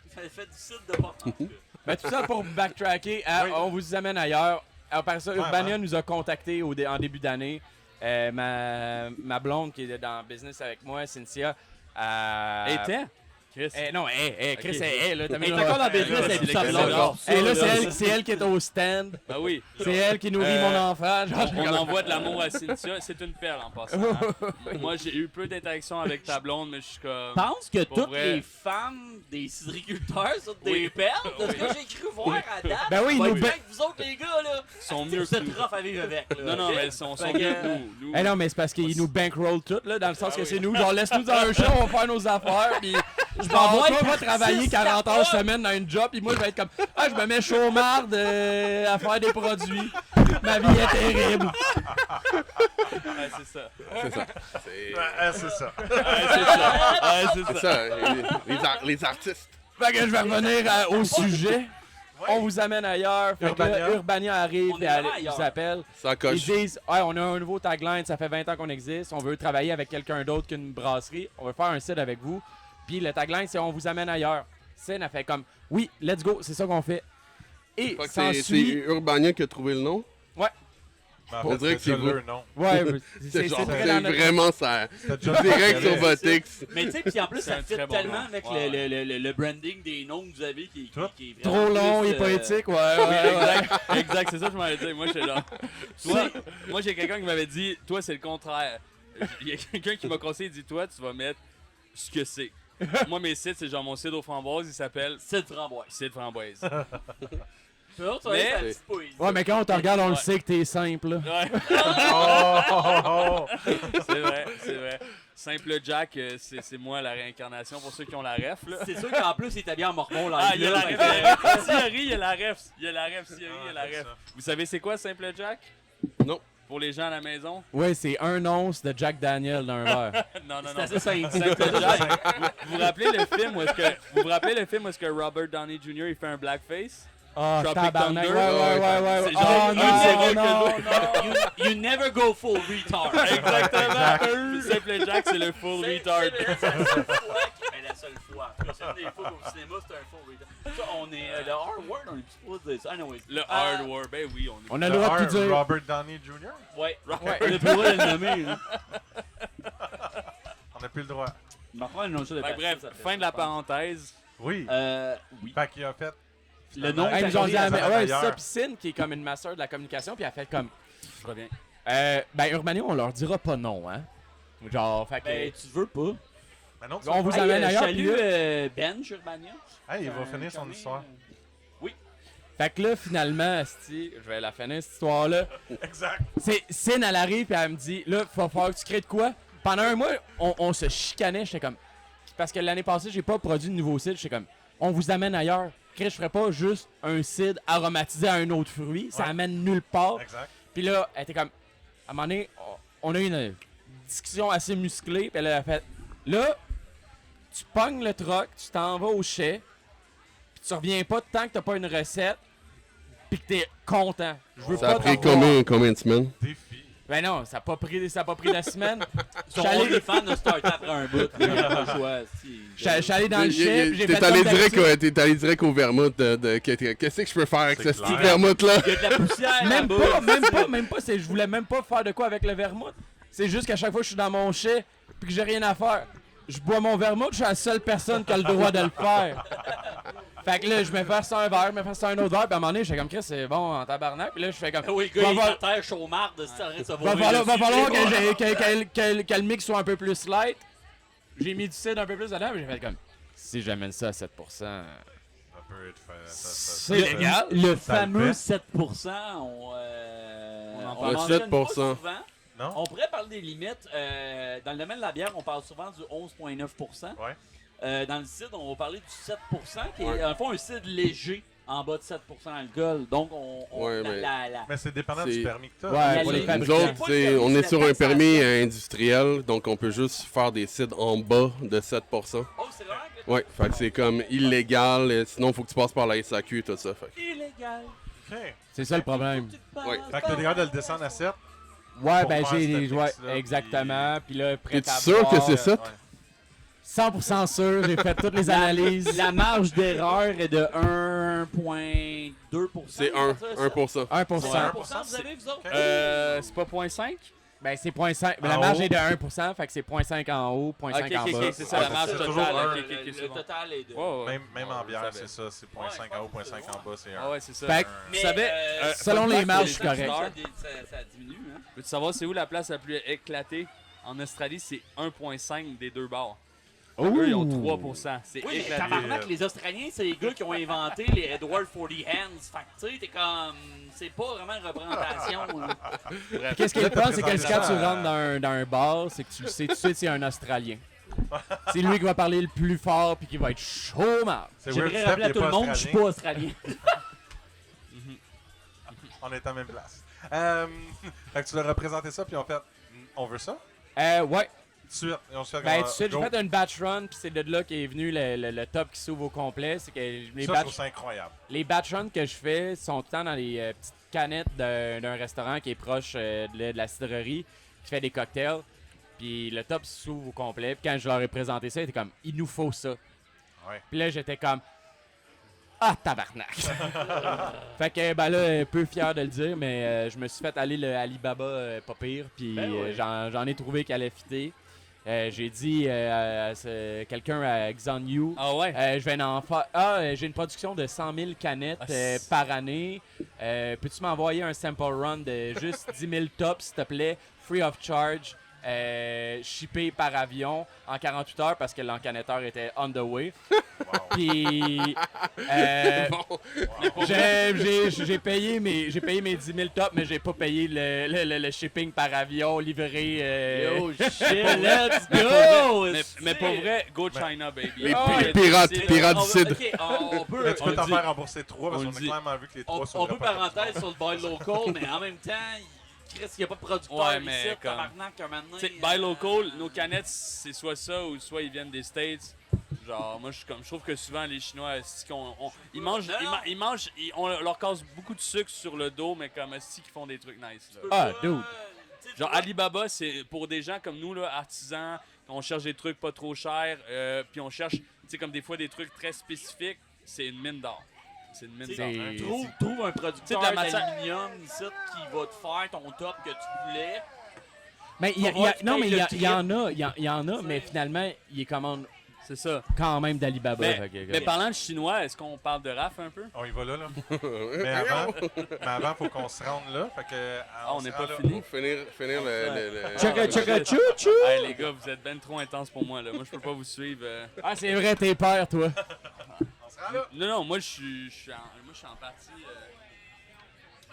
Fait du cidre de pommes d'or. Ben, tout ça pour backtracker. On vous amène ailleurs. Après ça, Urbania nous a contactés en début d'année. Ma blonde qui est dans le business avec moi, Cynthia. Était? Chris. Non, Chris, Ok. elle, là, t'as Elle est mis encore dans le Ouais, business, ouais, elle est c'est plus sa l'excellent. blonde. là, c'est elle qui est au stand. Ah oui. C'est elle qui nourrit mon enfant. Genre, On envoie de l'amour à Cynthia. C'est une perle en passant. hein. Moi, j'ai eu peu d'interactions avec ta blonde, mais je suis comme. Je pense que Pour toutes vrai. les femmes des cidriculteurs sont des Oui. perles, de ce que j'ai cru voir à date. Ben oui, Pas nous être ben- avec vous autres, les gars, là. Sont Vous mieux que êtes nous. rough à vivre avec, là. Non, non, ok? mais elles sont Fait mieux que- que nous. Nous- Eh non, mais c'est parce qu'ils nous bankroll tout, là, dans le sens Ah que oui. c'est nous. Genre, laisse-nous dans un show, on va faire nos affaires, puis je m'en vais toi, être va travailler artiste, 40 heures capable. semaine dans une job, puis moi, je vais être comme, je me mets chaumarde à faire des produits. Ma vie est terrible. Ouais, c'est ça. C'est ça. C'est C'est ça. Ouais, c'est ça. Ouais, c'est c'est ça. ça. Les artistes. Fait que je vais revenir au sujet. On vous amène ailleurs. Fait que là, Urbania. Urbania arrive, On est puis vraiment elle ailleurs. vous appelle. Ça Ils coche. disent, on a un nouveau tagline, ça fait 20 ans qu'on existe, on veut travailler avec quelqu'un d'autre qu'une brasserie, on veut faire un site avec vous. Puis le tagline, c'est on vous amène ailleurs. Scène a fait comme, oui, let's go, c'est ça qu'on fait. Et Fait que c'est s'ensuit... Urbania qui a trouvé le nom. Mais en On fait, dirait que c'est déjà vous. leur nom. Ouais, C'est c'est genre, très c'est dans notre... vraiment ça. C'était déjà Direct sur leur nom. votre ex. Mais tu sais, puis en plus, C'est ça un fit très bon tellement nom. avec Ouais, le branding des noms que vous avez qui Tout. qui est Trop vraiment long plus, et poétique, ouais. Exact, exact, c'est ça que je m'avais dit. Moi, j'étais genre. Toi, moi, j'ai quelqu'un qui m'avait dit, toi, c'est le contraire. Il y a quelqu'un qui m'a conseillé, il dit, toi, tu vas mettre ce que c'est. Moi, mes sites, c'est genre mon site aux framboises, il s'appelle C'est framboise. Cidre framboise. Mais- Ouais, mais quand on te regarde, on le Ouais. sait que t'es simple. Là. Ouais. Oh! C'est vrai, c'est vrai. Simple Jack, c'est moi la réincarnation pour ceux qui ont la ref. Là. C'est sûr qu'en plus, il est habillé en mormon là. Ah, il y a la ref. Thierry, il y a la ref. Il y a la ref, Thierry, il y a la ref. Vous savez c'est quoi Simple Jack? Non. Pour les gens à la maison? Ouais, c'est 1 once de Jack Daniel dans un verre. Non, non, C'est non. assez simple. Simple Jack. Vous vous rappelez le film où est-ce que vous vous rappelez le film où est-ce que Robert Downey Jr. il fait un blackface? Ah, Tropic tabarnak. Thunder. Ouais. C'est Oh genre non, un non. You never go full retard. Exactement. Simple Jack, c'est le full retard. C'est la seule fois, mais la seule fois. C'est une des fois au cinéma, c'est un full retard. Ça, on est. Le hard word, on est plus supposé dire ça. Anyways. Le hard war, ben oui, on est. On a le droit de tout dire. Robert Downey Jr. Ouais. Ouais. On a plus le droit de le nommer. Hein. On n'a plus le droit. Mais enfin, non, ça, Fait que bref, fin de la parenthèse. Oui. Oui. Fait qu'il a fait. Le nom Hey, ils nous ont dit, ça ouais, va c'est d'ailleurs. ça, Piscine, qui est comme une masseur de la communication, puis elle a fait comme. Je reviens. Ben, Urbania, on leur dira pas non, hein. Genre, fait que. Ben, tu veux pas. Mais non, tu On vas vous pas- amène ailleurs, Salut puis là- Ben Urbania. Hey, il va finir son histoire. Fait que là, finalement, asti, je vais la finir, cette histoire-là. Exact. C'est Sin, elle arrive, puis elle me dit, là, faut falloir que tu crées de quoi. Pendant un mois, on se chicanait, j'étais comme. Parce que l'année passée, j'ai pas produit de nouveau cidre, j'étais comme. On vous amène ailleurs. Chris, je ferais pas juste un cidre aromatisé à un autre fruit. Ça Ouais. amène nulle part. Exact. Puis là, elle était comme. À un moment donné, on a eu une discussion assez musclée. Puis elle a fait. Là, tu pognes le troc, tu t'en vas au chai. Puis tu reviens pas tant que t'as pas une recette. Puis que t'es content. Je veux Ça pas a pris t'avoir- combien de semaines? Défi. Ben non, ça a pas pris la semaine. Ils sont J'allais- des fans de Star après un bout. Il n'y a pas le choix. Si. Je suis allé dans le chai, puis j'ai fait T'es allé comme d'habitude. direct, au vermouth qu'est-ce que je peux faire avec C'est ce clair. petit vermouth-là? Il y a de la poussière. Même là-bas. pas, je voulais même pas faire de quoi avec le vermouth. C'est juste qu'à chaque fois que je suis dans mon chai puis que j'ai rien à faire, je bois mon vermouth, je suis la seule personne qui a le droit de le faire. Fait que là, je me fais ça un verre, je me fais ça un autre verre, puis à un moment donné, j'étais comme Chris, c'est bon en tabarnak, puis là, je fais comme. Oui, le gars, il est va, à terre chaumarde de se tirer de se va vomir falloir, va dessus. falloir que le mix soit un peu plus light. J'ai mis du cidre un peu plus dedans, puis j'ai fait comme. Si j'amène ça à 7%, Ça peut être fait. c'est légal. Le Ça le fameux fait. 7%, On en on parle. mentionne 7%. pas souvent. Non? On pourrait parler des limites. Dans le domaine de la bière, on parle souvent du 11,9%. Ouais. Dans le cidre, on va parler du 7%, qui est en fond un cidre léger en bas de 7% d'alcool. Donc, Ouais, mais- Mais c'est dépendant C'est- du permis que t'as. Ouais, pour les les Nous fabricants. autres, on est sur un permis industriel, donc on peut juste faire des cidres en bas de 7%. Oh, c'est vraiment que Ouais, fait que c'est comme illégal, sinon il faut que tu passes par la SAQ et tout ça. Fait. illégal. OK. C'est ça le problème. Ouais. Fait que t'es capable de le descendre à 7. Ouais, Pour ben faire j'ai. ce Ouais, mix-là, exactement. Puis là, prêt T'es-tu à sûr que boire. c'est ça? 100% sûr, j'ai fait toutes les analyses. La marge d'erreur est de 1,2%. C'est 1%. 1%. 1%, vous avez, vous autres? C'est pas 0.5? Ben c'est 0.5. Mais En la marge haut. est de 1%, fait que c'est 0.5 en haut, 0.5 Ok, en ok, bas. ok, c'est ça, la marge c'est totale. toujours un. Ok, ok, ok, Le c'est bon. total est de... Ouais, ouais. Même en Ouais, bière, je c'est savais. ça. C'est 0.5 en haut, 0.5 en bas, c'est Ah 1. ouais, c'est ça. Fait que- Mais, Vous savez, selon les marges, c'est correct. Ça diminue, hein? Veux-tu savoir c'est où la place la plus éclatée? En Australie, c'est 1.5 des deux bars. Eux, ils ont 3%. C'est Oui, mais éclaté. tabarnak, les Australiens, c'est les gars qui ont inventé les Edward 40 Hands. Fait que, tu sais, t'es comme... C'est pas vraiment une représentation. là. Bref. Qu'est-ce qu'il Là, pense, c'est que présentement, quand tu rentres dans un bar, c'est que tu le sais tout de suite, c'est un Australien. C'est lui qui va parler le plus fort puis qui va être chaud, man. C'est weird, J'aimerais Steph, rappeler il à est tout le monde, je suis pas Australien. On est à la même place. Fait que tu leur as présenté ça, puis on fait on veut ça? Ouais. Tout de suite. Et on se fait Ben, comme, tout de suite, j'ai go. fait une batch run, puis c'est de là qu'est venu le top qui s'ouvre au complet. C'est que les Ça, je batch, trouve ça incroyable. les batch runs que je fais sont tout le temps dans les petites canettes d'un restaurant qui est proche de la cidrerie, qui fait des cocktails. Puis le top s'ouvre au complet. Puis quand je leur ai présenté ça, ils étaient comme, il nous faut ça. Ouais. Puis là, j'étais comme, ah, tabarnak! Fait que, ben là, un peu fier de le dire, mais je me suis fait aller le Alibaba pas pire. Puis Ben ouais. j'en ai trouvé qui allait fitter. J'ai dit à quelqu'un à Xanyu, Ah ouais? je vais en faire. Ah, j'ai une production de 100 000 canettes Ah, c'est- par année. Peux-tu m'envoyer un sample run de juste 10 000 tops, s'il te plaît, free of charge? shippé par avion en 48 heures parce que l'encanetteur était on the way. Wow. Puis Bon. j'ai payé mes 10 000 tops, mais j'ai pas payé le shipping par avion livré. Yo, shit, let's go! Mais pour vrai, go China, baby. Les Ah, pirates du cidre. Ok, on peut... Mais tu peux on t'en dit- faire rembourser 3 parce on qu'on a dit- clairement vu que les 3 On sont peut parenthèse sur le buy local, mais en même temps, Chris, il n'y a pas de producteur Ouais, mais ici, comme- tabarnak, un moment donné, Tu sais, buy local, nos canettes, c'est soit ça ou soit ils viennent des States. Genre, moi, je trouve que souvent, les Chinois, ils mangent, on leur casse beaucoup de sucre sur le dos, mais comme si qu'ils font des trucs nice. Là. Ah, dude. Genre, Alibaba, c'est pour des gens comme nous, là, artisans, on cherche des trucs pas trop chers, puis on cherche, tu sais, comme des fois des trucs très spécifiques, c'est une mine d'or. C'est une mine d'or. Trouve un Tu sais, producteur de la matière- d'aluminium ici qui va te faire ton top que tu voulais. Mais il y a, Faut voir non, que mais tu il payes y le en a, mais finalement, il commande C'est ça. quand même d'Alibaba. Mais, fait que- mais parlant de chinois, est-ce qu'on parle de Raph un peu? On y va là. Mais avant, faut qu'on se rende là. Fait que, On n'est se pas rend là. fini. Pour finir le- Tchaka tchaka chou chou! Hey les gars, vous êtes ben trop intense pour moi là. Moi je peux pas vous suivre. Ah, c'est vrai, t'es père, toi. On se rend là. Non, moi je suis en partie.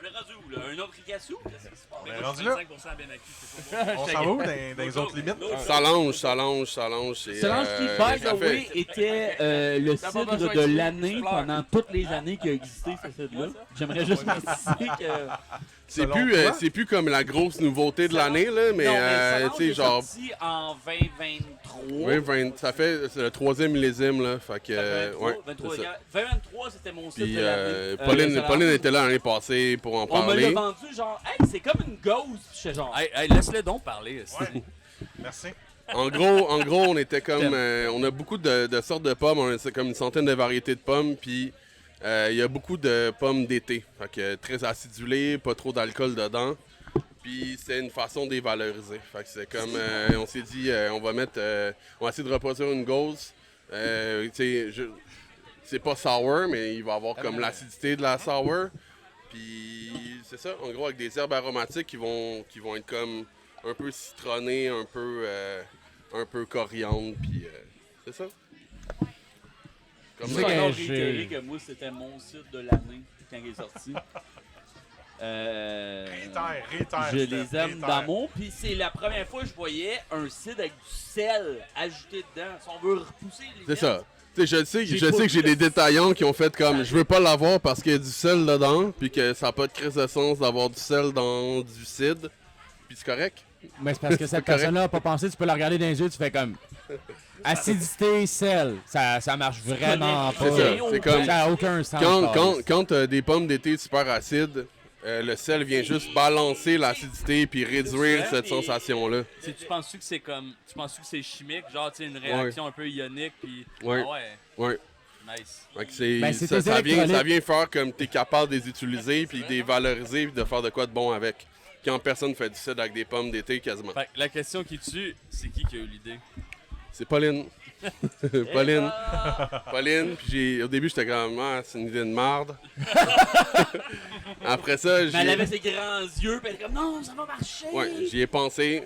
On est rendu où, là? Un autre Rigassou? Qu'est-ce qui se passe? On est rendu là. 25% bien acquis, c'est pas bon. On s'en va où dans les autres limites? Ça longe. c'est, Solange qui, ça by the way, fait- était le T'as pas cidre besoin de de l'année fleurs. pendant toutes les années qu'il a existé, ce cidre-là. J'aimerais juste préciser que... Selon toi? c'est plus comme la grosse nouveauté de l'année, là, mais, non, mais Solange tu sais, est genre, sorti en 2023. 20, ça fait, c'est le 3e millésime, là, fait que, 23, c'est ça. 2023, c'était mon cidre Puis de l'année. Pauline, Solange. était là l'année passée pour en On me l'a parler. vendu genre, hey, c'est comme une ghost. Je suis genre, Hey, laisse-le donc parler. Ouais. Merci. En gros, on était comme, on a beaucoup de sortes de pommes, on a comme une centaine de variétés de pommes, puis il y a beaucoup de pommes d'été, fait que très acidulées, pas trop d'alcool dedans. Puis c'est une façon de les valoriser. Fait que c'est comme, on s'est dit, on va essayer de reproduire une gauze. Tu sais, c'est pas sour, mais il va avoir comme l'acidité de la sour. Puis c'est ça, en gros, avec des herbes aromatiques qui vont être comme un peu citronnées, un peu coriandre, puis c'est ça. Comme je sais vais que encore j'ai- réitérer que moi, c'était mon cidre de l'année quand il est sorti. Réitère, Je Steph, les aime réitère. d'amour, puis c'est la première fois que je voyais un cidre avec du sel ajouté dedans. Si on veut repousser les C'est ça. Tu sais, je sais J'ai que pas j'ai vu des détaillants qui ont fait comme je veux pas l'avoir parce qu'il y a du sel dedans, puis que ça n'a pas de crise de sens d'avoir du sel dans du cidre. Puis c'est correct. Mais c'est parce que cette correct. personne-là n'a pas pensé, tu peux la regarder dans les yeux, tu fais comme acidité, sel. Ça marche vraiment pas. C'est ça. C'est comme Ça n'a aucun sens. quand tu as des pommes d'été super acides, le sel vient juste balancer l'acidité puis réduire cette sensation-là. Tu penses-tu que c'est comme. Tu penses-tu que c'est chimique? Genre, tu sais, une réaction un peu ionique, puis. Ouais. Ah ouais. Ouais. Nice. Fait que Ben, c'est tes ça électrolytes. vient faire comme tu es capable de les utiliser puis de les valoriser puis de faire de quoi de bon avec. Quand personne fait du cidre avec des pommes d'été quasiment. Fait que la question qui tue, c'est qui a eu l'idée? C'est Pauline. Pauline. Pauline, puis au début j'étais comme c'est une idée de marde. Après ça, Mais elle avait ses grands yeux, puis elle était comme non, ça va marcher. ouais, j'y ai pensé.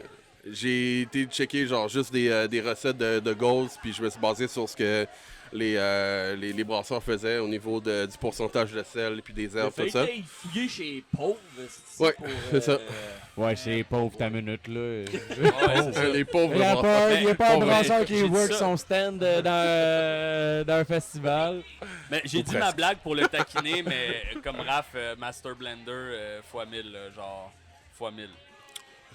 J'ai été checker genre juste des recettes de gauzes, puis je me suis basé sur ce que les brasseurs faisaient au niveau du pourcentage de sel puis des herbes, tout ça. Il fouillait chez pauvres. Ouais, c'est ça. Ouais, c'est pauvre ta minute, là. Les pauvres Il n'y a brasseurs. pas un Pauvre. brasseur qui J'ai dit work ça. son stand dans un festival. Mais j'ai Ou dit presque. ma blague pour le taquiner, mais comme Raph, Master Blender x 1000, genre x 1000.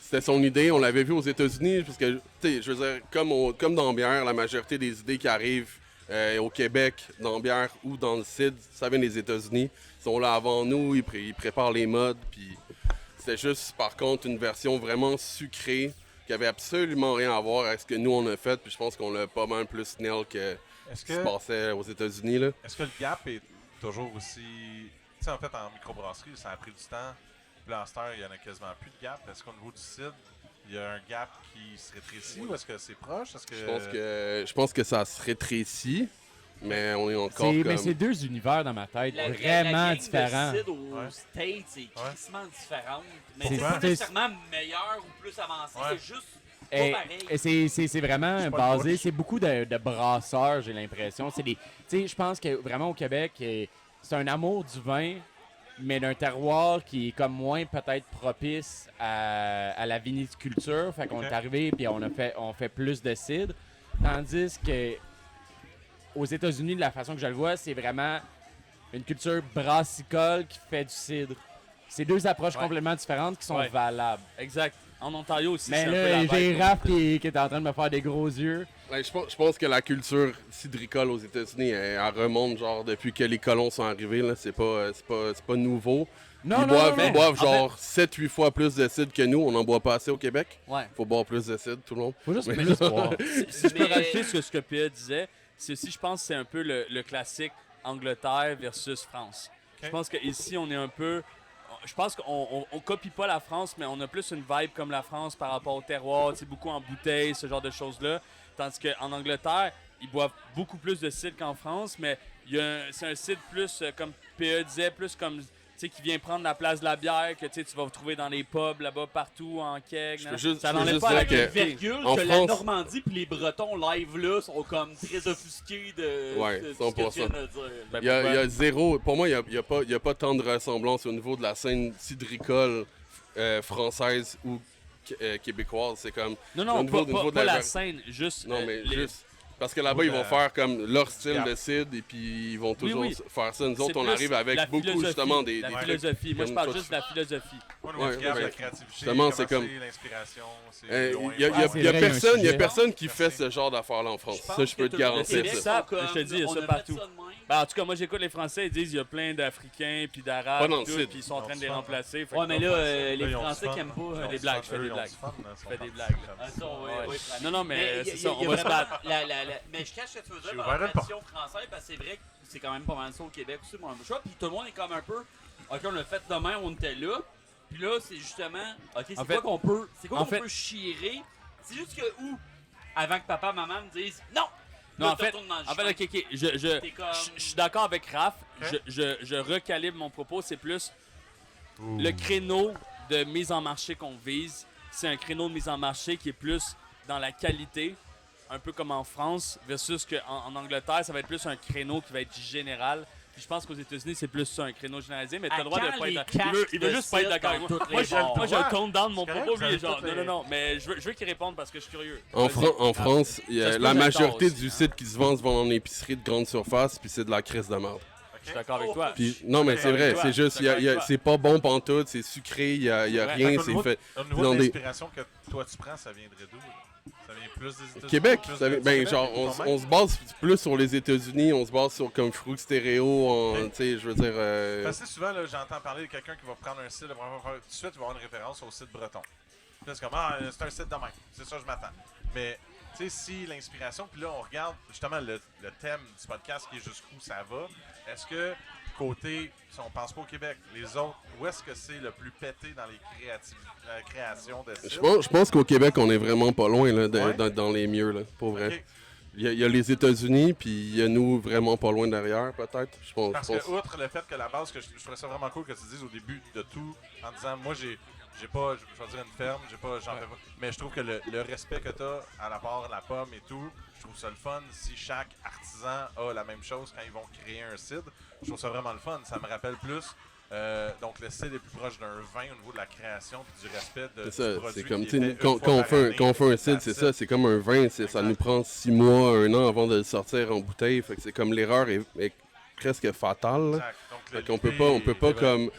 C'était son idée, on l'avait vu aux États-Unis, parce que, tu sais, je veux dire, comme dans la bière, la majorité des idées qui arrivent au Québec, dans la bière ou dans le cidre, ça vient des États-Unis. Ils sont là avant nous, ils préparent les modes, puis c'était juste, par contre, une version vraiment sucrée qui avait absolument rien à voir avec ce que nous, on a fait, puis je pense qu'on l'a pas mal plus nail que Est-ce ce qui se que, passait aux États-Unis, là. est-ce que le gap est toujours aussi... Tu sais, en fait, en microbrasserie, ça a pris du temps. Puis là, en cette heure, il n'y en a quasiment plus de gap. Est-ce qu'au niveau du cidre, il y a un gap qui se rétrécit ou est-ce que c'est proche? Est-ce que... Je pense que ça se rétrécit, mais on est encore Mais comme... c'est deux univers dans ma tête, La vraiment gang de différents. cidre aux Ouais. States est crissement différente. Mais C'est- c'est pas c'est- nécessairement meilleur ou plus avancé. Ouais. C'est juste Et, pareil. et c'est vraiment C'est pas basé, louche. c'est beaucoup de brasseurs, j'ai l'impression. Tu sais, je pense que vraiment au Québec, c'est un amour du vin, mais d'un terroir qui est comme moins peut-être propice à la viniculture. Fait qu'on Ok. est arrivé puis on fait plus de cidre. Tandis que aux États-Unis, de la façon que je le vois, c'est vraiment une culture brassicole qui fait du cidre. C'est deux approches Ouais. complètement différentes qui sont Ouais. valables. Exact. En Ontario aussi, Mais c'est un peu là, la j'ai vibe. Raph qui est en train de me faire des gros yeux. Ouais, je pense que la culture cidricole aux États-Unis, elle remonte genre depuis que les colons sont arrivés. Là. C'est pas nouveau. Non, Ils boivent En genre 7-8 fois plus de cidre que nous. On en boit pas assez au Québec. Ouais. Faut boire plus de cidre, tout le monde. Faut juste Mais- plus boire. Si je peux Mais- rajouter ce que PA disait, c'est aussi, je pense, c'est un peu le classique Angleterre versus France. Ok. Je pense qu'ici, on est un peu. Je pense qu'on copie pas la France, mais on a plus une vibe comme la France par rapport au terroir, tu sais, beaucoup en bouteille, ce genre de choses-là. Tandis qu'en Angleterre, ils boivent beaucoup plus de cidre qu'en France, mais c'est un cidre plus, comme PA disait, plus comme. Tu sais, qui vient prendre la place de la bière, que tu sais, tu vas retrouver dans les pubs là-bas, partout, en keg. peux juste- ça je peux n'enlève juste pas la dire que- qualité. Virgule en que la France- Normandie puis les Bretons live là sont comme très offusqués de, Ouais, de ce que 100%. tu viens de dire. Ben, Il y pourquoi? a zéro. Pour moi, il y a pas tant de ressemblance au niveau de la scène cidricole française ou québécoise. C'est comme. Non, non, au niveau de pas la var- scène, juste. Non, mais les- juste. Parce que là-bas, ils vont faire comme leur style Gap. de cidre et puis ils vont Oui, toujours oui. faire ça. Nous c'est autres, on plus arrive avec la beaucoup philosophie, justement des la trucs philosophie. Moi, je comme parle toi, juste de la philosophie. Ouais, Ouais, tu gardes ouais. la créativité, Justement, comment c'est comme- l'inspiration, c'est Il loin. y a, Ouais, c'est vrai, il y a un personne, y a sujet. personne qui Merci. fait ce genre d'affaires-là en France. Je pense Ça, je peux que te tout le garantir Québec ça. ça. sont comme, Je te dis, il y a on ça fait partout. de même. Ben, en tout cas, moi, j'écoute les Français, ils disent il y a plein d'Africains puis Pas d'Arabes, dans le tout, sud. puis ils sont en train de les Ils ont du remplacer. Fait Ouais, que mais non, là, pas ça. les Eux, ils ont Français du qui aiment fun. pas Ils ont des du blagues, fun. je fais Eux, des ils ont blagues. du fun, hein, ils sont fais des partis blagues. comme Ah, ça. ça, ouais, Ouais. ouais. Non, non, mais c'est il y ça, a on va se vraiment battre. Mais je cache ce que tu veux dire J'ai par ouvert la une porte. tradition française, parce que c'est vrai que c'est quand même pas mal ça au Québec aussi, mon choix. Puis tout le monde est comme un peu, ok, on l'a fait demain, on était là. Puis là, c'est justement, ok, c'est En quoi fait- qu'on peut, en fait- peut chirer. C'est juste que où, avant que papa, maman me disent non. Non, Là, en tu fait, retournes dans le ok, chemin. ok, T'es comme- je suis d'accord avec Raph. Ok. Je recalibre mon propos. C'est plus le créneau de mise en marché qu'on vise. C'est un créneau de mise en marché qui est plus dans la qualité, un peu comme en France, versus qu'en Angleterre, ça va être plus un créneau qui va être général. Puis je pense qu'aux États-Unis, c'est plus ça, un créneau généralisé, mais t'as À le droit de quand pas les être. casques Il veut de juste pas être cidre d'accord avec dans moi. toutes Moi, les bars? j'ai un tone down de mon C'est correct, propos, vous lui, avez genre, toutes non, les- non, mais je veux qu'il réponde parce que je suis curieux. En, Vas-y. en France, il y a Ça se peut la être majorité tard aussi, du hein. site qui se vend en épicerie de grande surface, puis c'est de la crise de merde. Je suis d'accord avec toi. Puis, non, mais Ok, c'est vrai, avec toi, c'est juste, d'accord avec toi. c'est pas bon pantoute, c'est sucré, il y a Ouais. rien, Au c'est niveau- fait. Au niveau dans de des- l'inspiration que toi tu prends, ça viendrait d'où? Là? Ça vient plus des États-Unis? Québec, plus ça de- vient- du ben Québec, genre, quand même? on se base plus sur les États-Unis, on se base sur comme fruit stéréo, Ok. tu sais, je veux dire. Parce que souvent, là, j'entends parler de quelqu'un qui va prendre un site, tout de suite, il va avoir une référence au site breton. Puis là, c'est comme, ah, c'est un site de même. C'est ça, je m'attends. Mais, tu sais, si l'inspiration, puis là, on regarde justement le thème du podcast qui est jusqu'où ça va, est-ce que, côté, si on pense pas au Québec, les autres, où est-ce que c'est le plus pété dans les créations de sites? je pense qu'au Québec, on est vraiment pas loin là, Ouais. dans les mieux, là, pour vrai. Ok. Il y a les États-Unis, puis il y a nous vraiment pas loin derrière, peut-être. Je pense. Parce que, outre le fait que la base, que je trouvais ça vraiment cool que tu dises au début de tout, en disant, moi, j'ai pas, je vais dire une ferme, j'en fais pas. Mais je trouve que le respect que tu as à la part de la pomme et tout, je trouve ça le fun. Si chaque artisan a la même chose quand ils vont créer un cidre, je trouve ça vraiment le fun. Ça me rappelle plus. Donc, le cidre est plus proche d'un vin au niveau de la création et du respect de, C'est ça, du produit. c'est comme, qui tu sais, était quand une fois on par fait, année, quand on fait un cidre, c'est that's ça, it. c'est comme un vin, ça Exact. nous prend 6 mois, 1 an avant de le sortir en bouteille, fait que c'est comme l'erreur est presque fatale. là. Exact. Donc, Fait qu'on peut pas comme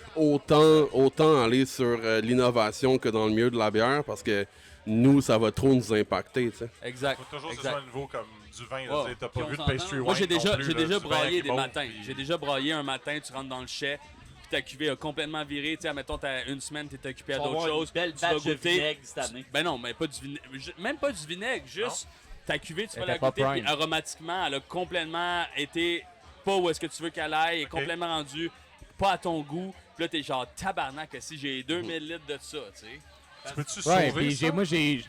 autant aller sur l'innovation que dans le milieu de la bière parce que nous, ça va trop nous impacter, tu sais. Exact. Faut toujours que ce exact. soit un niveau comme du vin. Wow. Tu n'as Puis pas on vu de s'entend. pastry wine. Moi, j'ai non déjà, plus, j'ai là, déjà du vin braillé qui des monte, matins. puis- J'ai déjà braillé un matin, tu rentres dans le chai, puis ta cuvée a complètement viré. Tu sais, admettons, t'as une semaine, t'es occupé à Tu vas d'autres avoir une choses. belle Tu vas batch de goûter. vinaigre cette année. Ben non, mais pas du vinaigre. Même pas du vinaigre, juste ta cuvée, tu vas Elle la était pas goûter, puis prime. aromatiquement, elle a complètement été pas où est-ce que tu veux qu'elle aille, est Ok. complètement rendue pas à ton goût. Puis là, t'es genre tabarnak, si j'ai 2000 litres de ça, tu sais. Tu peux-tu Ouais, sauver puis ça? moi Oui,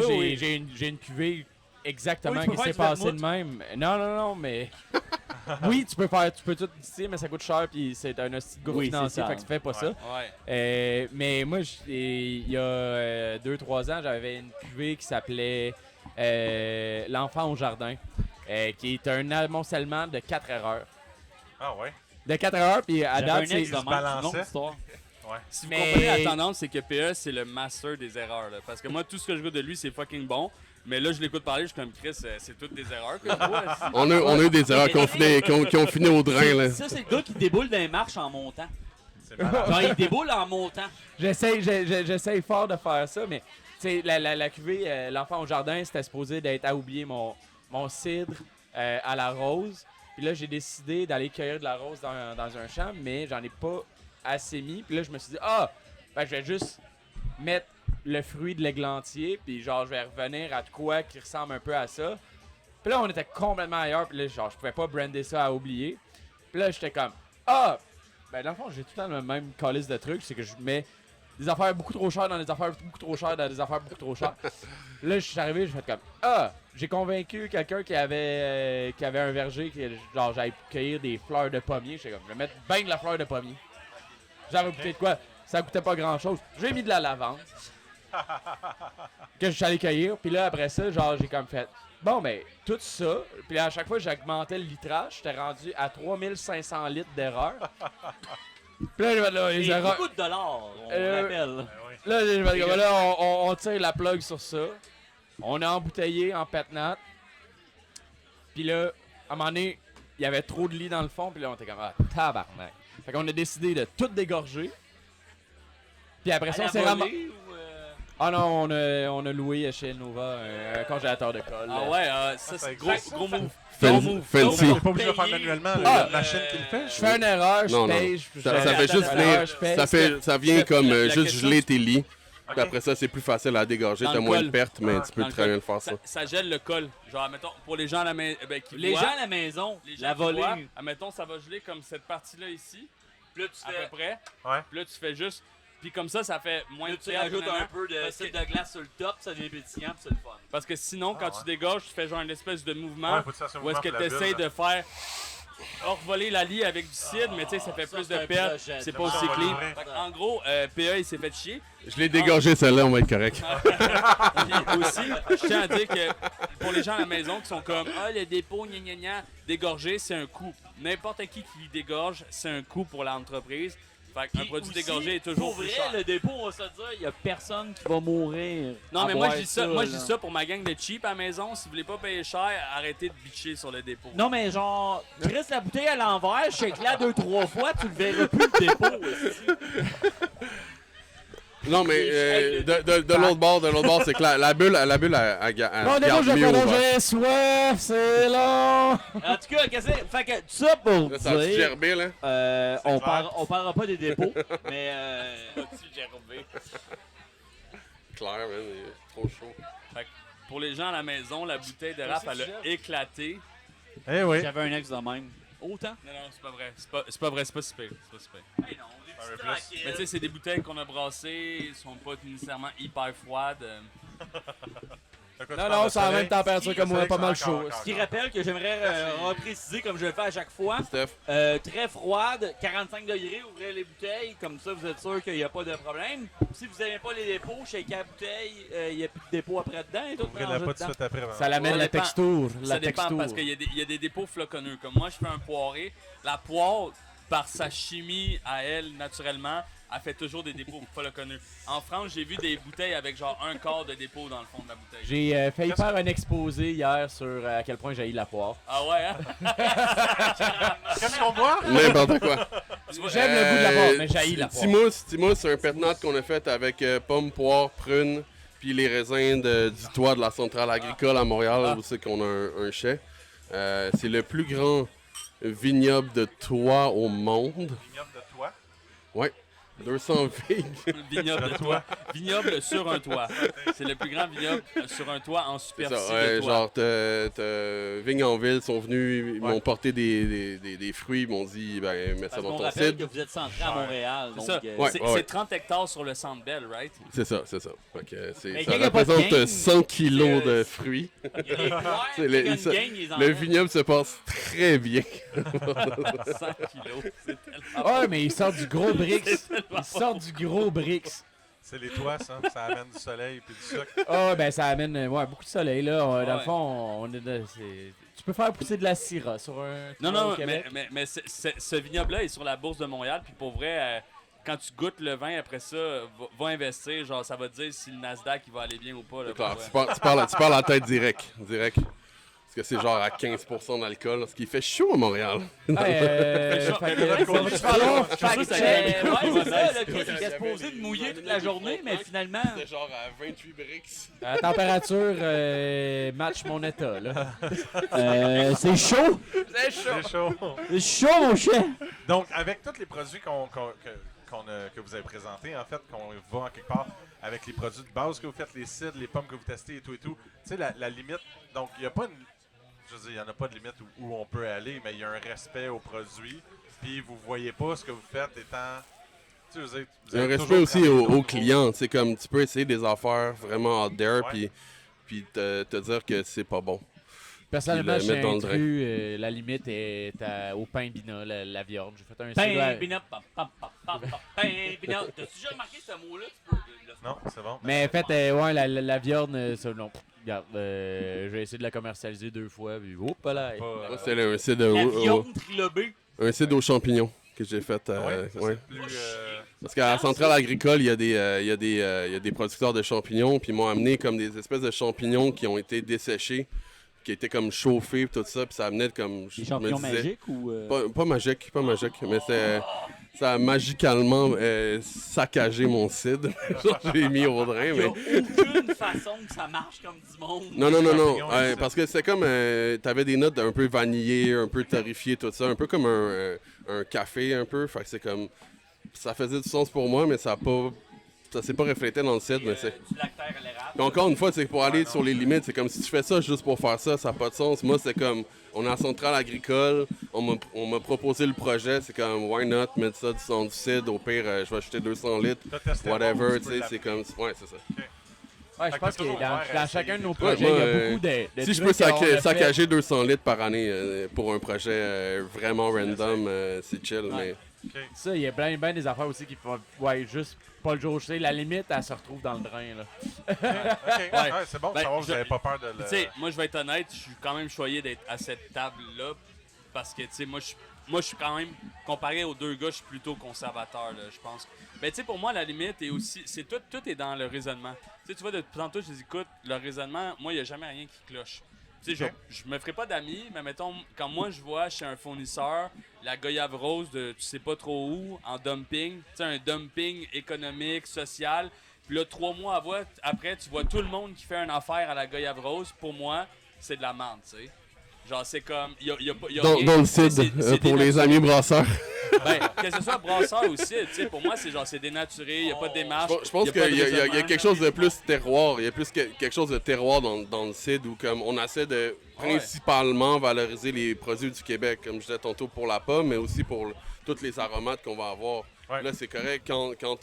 oui. j'ai une cuvée exactement Oui, tu peux qui s'est faire du passé de vermouth. même. Non, mais Oui, tu peux tout distiller, mais ça coûte cher, puis c'est un hostie de gros financier, fait que tu fais pas ça. Ouais. Mais moi, il y a 2-3 ans, j'avais une cuvée qui s'appelait L'Enfant au Jardin, qui est un amoncellement de 4 erreurs. Ah ouais? De 4 erreurs, puis à J'avais date, un c'est... ex de même, balançait. longue histoire. Si vous Mais- comprenez la tendance, c'est que PE, c'est le master des erreurs. Là. Parce que moi, tout ce que je goûte de lui, c'est fucking bon. Mais là, je l'écoute parler, je suis comme Chris, c'est toutes des erreurs que je vois. On a eu des erreurs qui ont fini au drain, là. Ça, c'est le gars qui déboule dans les marches en montant. C'est malade. Genre, il déboule en montant. J'essaye fort de faire ça, mais tu sais, la cuvée L'Enfant au Jardin, c'était supposé d'être à oublier mon cidre à la rose. Puis là, j'ai décidé d'aller cueillir de la rose dans un champ, mais j'en ai pas assez mis. Puis là, je me suis dit, je vais juste mettre le fruit de l'églantier, puis genre, je vais revenir à de quoi qui ressemble un peu à ça. Puis là, on était complètement ailleurs, puis là, genre, je pouvais pas brander ça à oublier. Puis là, j'étais comme, dans le fond, j'ai tout le temps le même calice de trucs, c'est que je mets des affaires beaucoup trop chères dans des affaires beaucoup trop chères dans des affaires beaucoup trop chères. Là, je suis arrivé, j'ai fait comme, j'ai convaincu quelqu'un qui avait un verger, genre, j'allais cueillir des fleurs de pommier. J'étais comme, je vais mettre ben de la fleur de pommier. J'avais goûté de quoi? Ça coûtait pas grand chose. J'ai mis de la lavande. Que je suis allé cueillir. Puis là, après ça, genre, j'ai comme fait, bon, ben, tout ça. Puis là, à chaque fois, j'augmentais le litrage. J'étais rendu à 3500 litres d'erreur. Puis là, les Et erreurs. beaucoup de dollars, on rappelle. Ben oui. Là, je vais dire, là, on tire la plug sur ça. On a embouteillé en pétnat. Puis là, à un moment donné, il y avait trop de lits dans le fond. Puis là, on était comme, tabarnak. Fait qu'on a décidé de tout dégorger. Puis après ça, on s'est ramassé. Ah non, on a loué chez Nova un congélateur de colle. Ah ouais, ça, c'est gros move. Fancy. T'es pas obligé de le faire manuellement, la machine qui le fait? Je fais une erreur, je Non, non. paye. Ça fait juste venir. Ça vient comme juste geler tes lits. Puis après ça, c'est plus facile à dégorger. Dans T'as le moins de col. pertes, mais tu peux Dans le très bien col. le faire ça. Ça gèle le col. Genre, mettons, pour les gens à la maison qui Les voient, gens à la maison, les gens la qui voient, volée. admettons, ça va geler comme cette partie-là ici, Puis là, tu à fais. peu près. Ouais. Puis là, tu fais juste. Puis comme ça fait moins Là, de tu pertes, rajoutes nanana. un peu de Parce que- cidre de glace sur le top, ça devient pétillant, puis c'est le fun. Parce que sinon, quand Ah, tu ouais. dégorges, tu fais genre une espèce de mouvement. Ouais, faut que ça soit Ou est-ce que tu essaies de faire revoler la lie avec du cidre, mais tu sais, ça fait ça, plus c'est de un pertes, projet. c'est Ça, pas on aussi va clean. livrer. Fait en gros, PA, il s'est fait chier. Je l'ai dégorgé celle-là, on va être correct. Puis aussi, je tiens à dire que pour les gens à la maison qui sont comme « Ah, le dépôt, gna gna gna », dégorger, c'est un coût. N'importe qui dégorge, c'est un coût pour l'entreprise. Fait qu'un Puis produit aussi, dégorgé est toujours pour plus vrai, cher. le dépôt, on va se dire, il y a personne qui va mourir. Non, à mais moi, boire je dis ça, moi, je là. dis ça pour ma gang de cheap à la maison. Si vous voulez pas payer cher, arrêtez de bitcher sur le dépôt. Non, mais genre, tu restes la bouteille à l'envers, shake là 2-3 fois, tu le verras plus le dépôt. aussi. Non, mais de l'autre bord, c'est que la bulle, elle Bon, garde mieux ouvert. j'ai soif, c'est long. En tout cas, qu'est-ce que c'est? Fait que tout ça pour Là, ça a-tu dire, gerbé, là? on clair. parlera pas des dépôts, mais Clair, man, il est trop chaud. Pour les gens à la maison, la bouteille de rap, elle a éclaté. Eh oui. j'avais un ex de même. Autant? Non, c'est pas vrai. C'est pas vrai, c'est pas si pire. C'est pas si pire. Mais non, des Un peu petits plus. tranquilles. Mais tu sais, c'est des bouteilles qu'on a brassées, elles sont pas nécessairement hyper froides. Non, c'est à la même température que moi, pas mal chaud. Ce qui rappelle que j'aimerais repréciser, comme je le fais à chaque fois, Steph, très froide, 45 degrés, ouvrez les bouteilles, comme ça vous êtes sûr qu'il n'y a pas de problème. Si vous n'aimez pas les dépôts, shakez la bouteille, il n'y a plus de dépôt après dedans et tout. Ouvrez-la mélangez pas tout de dedans. suite après. Ça l'amène Ça la dépend. texture. Ça La dépend texture. parce qu'il y a des dépôts floconneux. Comme moi, je fais un poiré. La poire, par sa chimie à elle, naturellement, elle fait toujours des dépôts floconneux. En France, j'ai vu des bouteilles avec genre un quart de dépôt dans le fond de la bouteille. J'ai failli faire un exposé hier sur à quel point j'ai la poire. Ah ouais, hein? Qu'est-ce qu'on boit? n'importe quoi. J'aime le goût de la poire, mais j'haïs la poire. Timous, c'est un pétnat qu'on a fait avec pommes, poires, prunes, puis les raisins du toit de la centrale agricole à Montréal, où c'est qu'on a un chai. C'est le plus grand vignoble de toit au monde. Vignoble de toi. Ouais. 200 vignes. Vignoble de toit. Vignoble sur un toit. C'est le plus grand vignoble sur un toit en C'est superficie ça, ouais, de toit. genre, Vignes en ville sont venus, ils m'ont porté des fruits, ils m'ont dit, ben, mets ça Parce dans qu'on ton rappelle cidre. que vous êtes centré à Montréal. C'est Donc, ça. Ouais, C'est ouais. c'est 30 hectares sur le Centre Bell, right? C'est ça. Fait que Mais ça quand il y a pas de représente gang, 100 kilos c'est- de fruits. il y a des foires, C'est puis il y a le- une ça- gang, ils Le enlèvent. vignoble se passe très bien. 100 kilos. C'est tellement... Ah, mais il sort du gros bricks. Il sort du gros bricks. C'est les toits, ça. Ça amène du soleil puis du sucre. Ah, ben ça amène beaucoup de soleil, là. Dans le Ouais. fond, tu peux faire pousser de la syrah sur un Non, toit au non, Québec. mais ce vignoble-là est sur la bourse de Montréal. Puis pour vrai, quand tu goûtes le vin après ça, va investir. Genre, ça va te dire si le Nasdaq il va aller bien ou pas. Là, C'est clair, pour vrai. tu parles à tête direct. Parce que c'est genre à 15% d'alcool, ce qui fait chaud à Montréal. Fait que, ça va-tu falloir fact-check? Ouais, c'est ça, là, Ouais, qui est supposé de mouiller toute la journée, mais finalement. C'est genre à 28 bricks. La température match mon état, là. C'est chaud! C'est chaud. C'est chaud, mon chien! Donc, avec tous les produits que vous avez présentés, en fait, qu'on va en quelque part avec les produits de base que vous faites, les cidres, les pommes que vous testez et tout, tu sais, la limite, donc il n'y a pas une. Je veux dire, il n'y en a pas de limite où on peut aller, mais il y a un respect aux produits. Puis vous voyez pas ce que vous faites étant. Tu sais, vous Il y a un avez respect toujours aussi travaillé aux au niveau- clients. C'est comme tu peux essayer des affaires vraiment out there, Ouais. puis te dire que c'est pas bon. Personnellement, Puis le j'ai mettre dans le inclus la limite est au pain bina, la viande. J'ai fait un Pain, cidre. bina, pam, pam, pam, pam, pam, pain, bina. T'as-tu déjà remarqué ce mot-là? Tu peux le Non, c'est bon. Mais en fait, ouais, la viande, ça, non. Regarde, j'ai essayé de la commercialiser 2 fois, puis hop là. Moi, c'est un cidre La au, viande trilobée. un cidre aux champignons que j'ai fait. Ah ouais, ça, ouais. c'est plus. Parce qu'à la centrale agricole, il y a des producteurs de champignons, puis ils m'ont amené comme des espèces de champignons qui ont été desséchés, qui étaient comme chauffés, puis tout ça, puis ça amenait comme. Des champignons magiques ou. Pas magique, mais ça a magicalement saccagé mon cidre. Genre, j'ai mis au drain, Il n'y a mais. aucune façon que ça marche comme du monde. Non. champignons, c'est ça. Parce que c'est comme. T'avais des notes un peu vanillées, un peu torréfiées, tout ça. Un peu comme un café, un peu. Fait que c'est comme. Ça faisait du sens pour moi, mais ça s'est pas reflété dans le cidre. Mais c'est. Du lactaire à l'érable. Puis encore une fois, c'est pour aller sur les limites. C'est comme si tu fais ça juste pour faire ça, ça n'a pas de sens. Moi, c'est comme. On est à la centrale agricole, on m'a proposé le projet, c'est comme, why not, mettre ça dans du cidre, au pire, je vais acheter 200 litres, T'as testé whatever, avant, tu tu peux sais, c'est comme, ouais, c'est ça. Ouais, je Fait que pense t'es que toujours dans ouvert à chacun de nos essayer projets, des il y a trucs. beaucoup de Si je trucs peux qu'on a fait. saccager 200 litres par année pour un projet vraiment random, c'est chill, mais... Ça, il y a plein des affaires aussi qui font, ouais, juste pas le jour, je sais, la limite, elle se retrouve dans le drain, là. OK, ouais, c'est bon de Ben, savoir que vous n'avez pas peur de Tu le. sais, moi, je vais être honnête, je suis quand même choyé d'être à cette table-là. Parce que, tu sais, moi, je suis quand même, comparé aux deux gars, je suis plutôt conservateur, là, je pense. Mais, tu sais, pour moi, la limite est aussi. C'est tout est dans le raisonnement. Tu sais, tu vois, depuis tantôt, je dis, écoute, le raisonnement, moi, il n'y a jamais rien qui cloche. Tu sais, Ok. je me ferai pas d'amis, mais mettons, quand moi, je vois chez un fournisseur la goyave rose de tu sais pas trop où, en dumping, tu sais, un dumping économique, social. Puis là, 3 mois après, tu vois tout le monde qui fait une affaire à la goyave rose. Pour moi, c'est de la merde, tu sais. Genre, c'est comme. Y a rien- Dans le cidre, c'est pour les dénaturé. amis brasseurs. Ben, que ce soit brasseur ou cidre, tu sais, pour moi, c'est genre, c'est dénaturé, y a pas de démarche. Je pense y a pas de qu'il y a raisonnement. quelque chose de plus terroir. Il y a plus quelque chose de terroir dans le cidre où comme on essaie de principalement valoriser les produits du Québec, comme je disais tantôt pour la pomme, mais aussi pour tous les aromates qu'on va avoir. Ouais. Là, c'est correct quand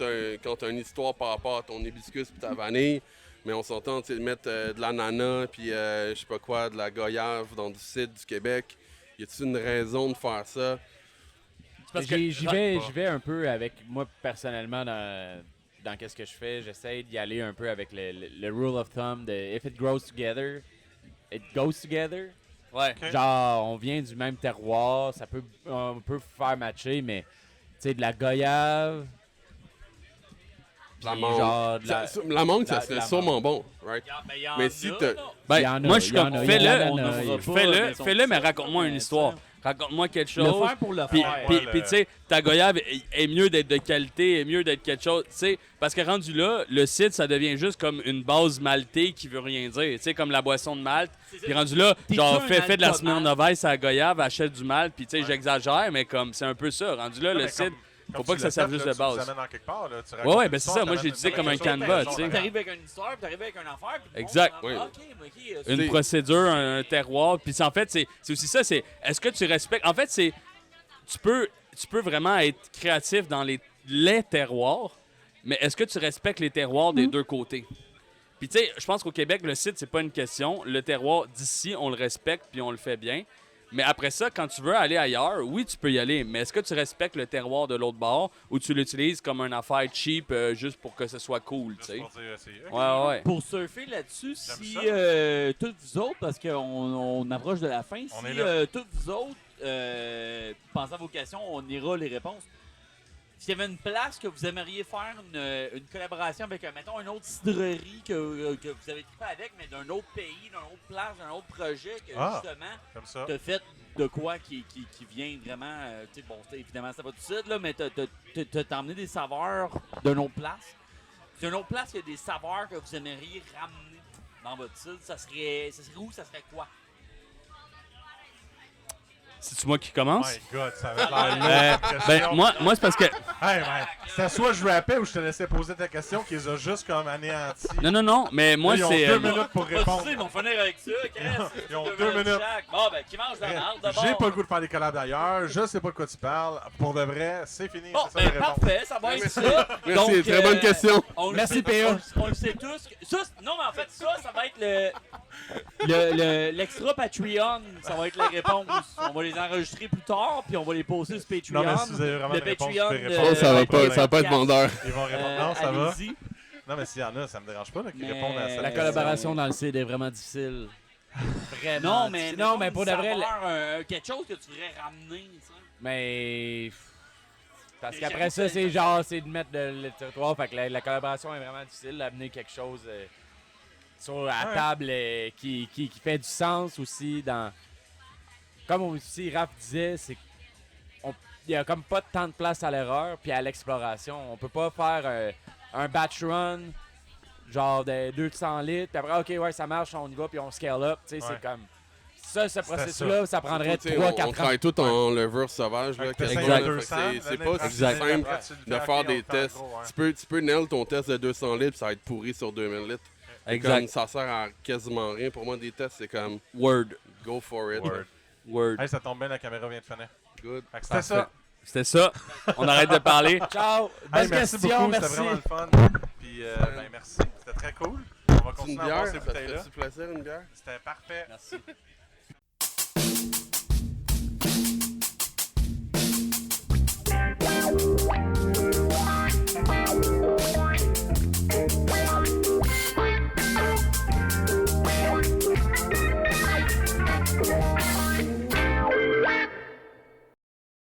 t'as une histoire par rapport à ton hibiscus et ta vanille, mais on s'entend, tu sais, de mettre de l'ananas puis je sais pas quoi, de la goyave dans du cidre du Québec. Y a-t-il une raison de faire ça? Parce que- J'y vais un peu avec, moi, personnellement, dans qu'est-ce que je fais. J'essaie d'y aller un peu avec le rule of thumb de if it grows together, it goes together. Ouais. Ok. Genre, on vient du même terroir, on peut faire matcher, mais, tu sais, de la goyave. La puis mangue. genre, de La mangue, ça la- serait la sûrement bon, right? Ben, y en Mais a, si là. t'as- Ben, Il y en a, moi, je suis il y en comme, a, il y en a, fais-le, il y en a, il y en a. fais-le, mais raconte-moi une histoire. Raconte-moi quelque chose. Le faire pour le Puis, faire. puis, Ouais, puis, tu sais, ta goyave est mieux d'être de qualité, est mieux d'être quelque chose. Tu sais, parce que rendu là, le cidre, ça devient juste comme une base maltée qui veut rien dire. Tu sais, comme la boisson de malt. Puis rendu là, T'es-tu genre, un fais de la alcomane? Smirnoff Ice à la goyave, achète du malt. Puis, tu sais, j'exagère, mais comme, c'est un peu ça. Rendu là, Non, le mais cidre, Comme pas tu que l'as ça serve fait, juste là, de tu nous base. amènes en quelque part. Là. Tu Ouais, racontes ben une c'est histoire, ça. Moi, t'amènes j'ai une dit comme un quelque chose, canevas, t'as tu sais. raison, T'arrives avec une histoire, puis t'arrives avec une affaire. Puis Exact. bon, Oui. ok. Une C'est- procédure, un terroir. Puis en fait, c'est aussi ça. C'est est-ce que tu respectes. En fait, c'est. Tu peux vraiment être créatif dans les terroirs, mais est-ce que tu respectes les terroirs des deux côtés? Puis tu sais, je pense qu'au Québec, le site, c'est pas une question. Le terroir d'ici, on le respecte puis on le fait bien. Mais après ça, quand tu veux aller ailleurs, oui, tu peux y aller. Mais est-ce que tu respectes le terroir de l'autre bord ou tu l'utilises comme une affaire cheap juste pour que ce soit cool, tu Juste sais? pour dire, c'est- ok. Ouais. Pour surfer là-dessus, J'aime si ça. toutes vous autres, parce qu'on approche de la fin, On est si là. toutes vous autres pensez à vos questions, on ira les réponses. S'il y avait une place que vous aimeriez faire une collaboration avec, mettons, une autre cidrerie que vous avez trippé avec, mais d'un autre pays, d'une autre place, d'un autre projet, que justement, Comme ça. t'as fait de quoi qui vient vraiment. Tu sais, bon, évidemment, c'est pas tout de suite, là, mais t'as emmené des saveurs d'une autre place. C'est une autre place qui a des saveurs que vous aimeriez ramener dans votre style. Ça serait où? Ça serait quoi? C'est-tu moi qui commence? My God, ça avait l'air lourd, cette question. Moi c'est parce que. Hey, man, c'était soit je rappais ou je te laissais poser ta question qui les a juste comme anéantis. Non, mais moi, Là, ils ont c'est. 2 minutes pour Pas de répondre. soucis, ils vont finir avec ça. Ils ont 2 minutes. Bon, ben, qui mange la marde d'abord? J'ai pas le goût de faire des collabs d'ailleurs, je sais pas de quoi tu parles. Pour de vrai, c'est fini. Bon, c'est ça les ben, réponses. parfait, ça va être Merci. ça. Merci, Donc, très bonne question. On le Merci, sait- PA. On le sait tous. Non, mais en fait, ça va être l'extra Patreon. Ça va être la réponse. On va les enregistrer plus tard, puis on va les poster sur Patreon. Non, mais si vous avez vraiment Le une réponse, Patreon, vous pouvez répondre. Ça va avec pas, le ça va pas être podcast. vendeur. Ils vont répondre. Non, ça va. Allez-y. Non, mais s'il y en a, ça me dérange pas là, qu'ils Mais- répondent à ça. La collaboration dans le CID est vraiment difficile. Vraiment. Non, mais, non, mais pour de vrai. quelque chose que tu voudrais ramener, ça. Mais. Parce Mais qu'après j'avoue ça, que c'est genre, c'est de mettre le territoire. Fait que la collaboration est vraiment difficile d'amener quelque chose sur la Ouais. table qui fait du sens aussi dans. Comme aussi Raph disait, c'est il y a comme pas tant de place à l'erreur puis à l'exploration. On peut pas faire un batch run genre de 200 litres puis après ok ouais ça marche, on y va puis on scale up, tu sais Ouais. c'est comme ça, ce C'était processus-là, ça prendrait Tu sais, 3-4 on ans. travaille tout en lever sauvage. Là, Fait que t'essayes quasiment, un là. Fait que 200, c'est pas l'année si prochaine, simple après, tu le de fais, faire ok, des on le fait en tests. gros, ouais. Tu peux nail ton test de 200 litres, ça va être pourri sur 2000 litres. Exact. Comme ça sert à quasiment rien. Pour moi, des tests, c'est comme Word. go for it. Word. Hey, ça tombe bien, la caméra vient de finir. Good. Fait que c'était ça. C'était ça. On arrête de parler. Ciao! Bonne Hey, merci question, beaucoup, merci. c'était vraiment le fun. Puis, ben, merci. C'était très cool. On va C'est une continuer à bière, boire ça ces te bouteilles-là. fait-tu plaisir, une bière? C'était parfait. Merci.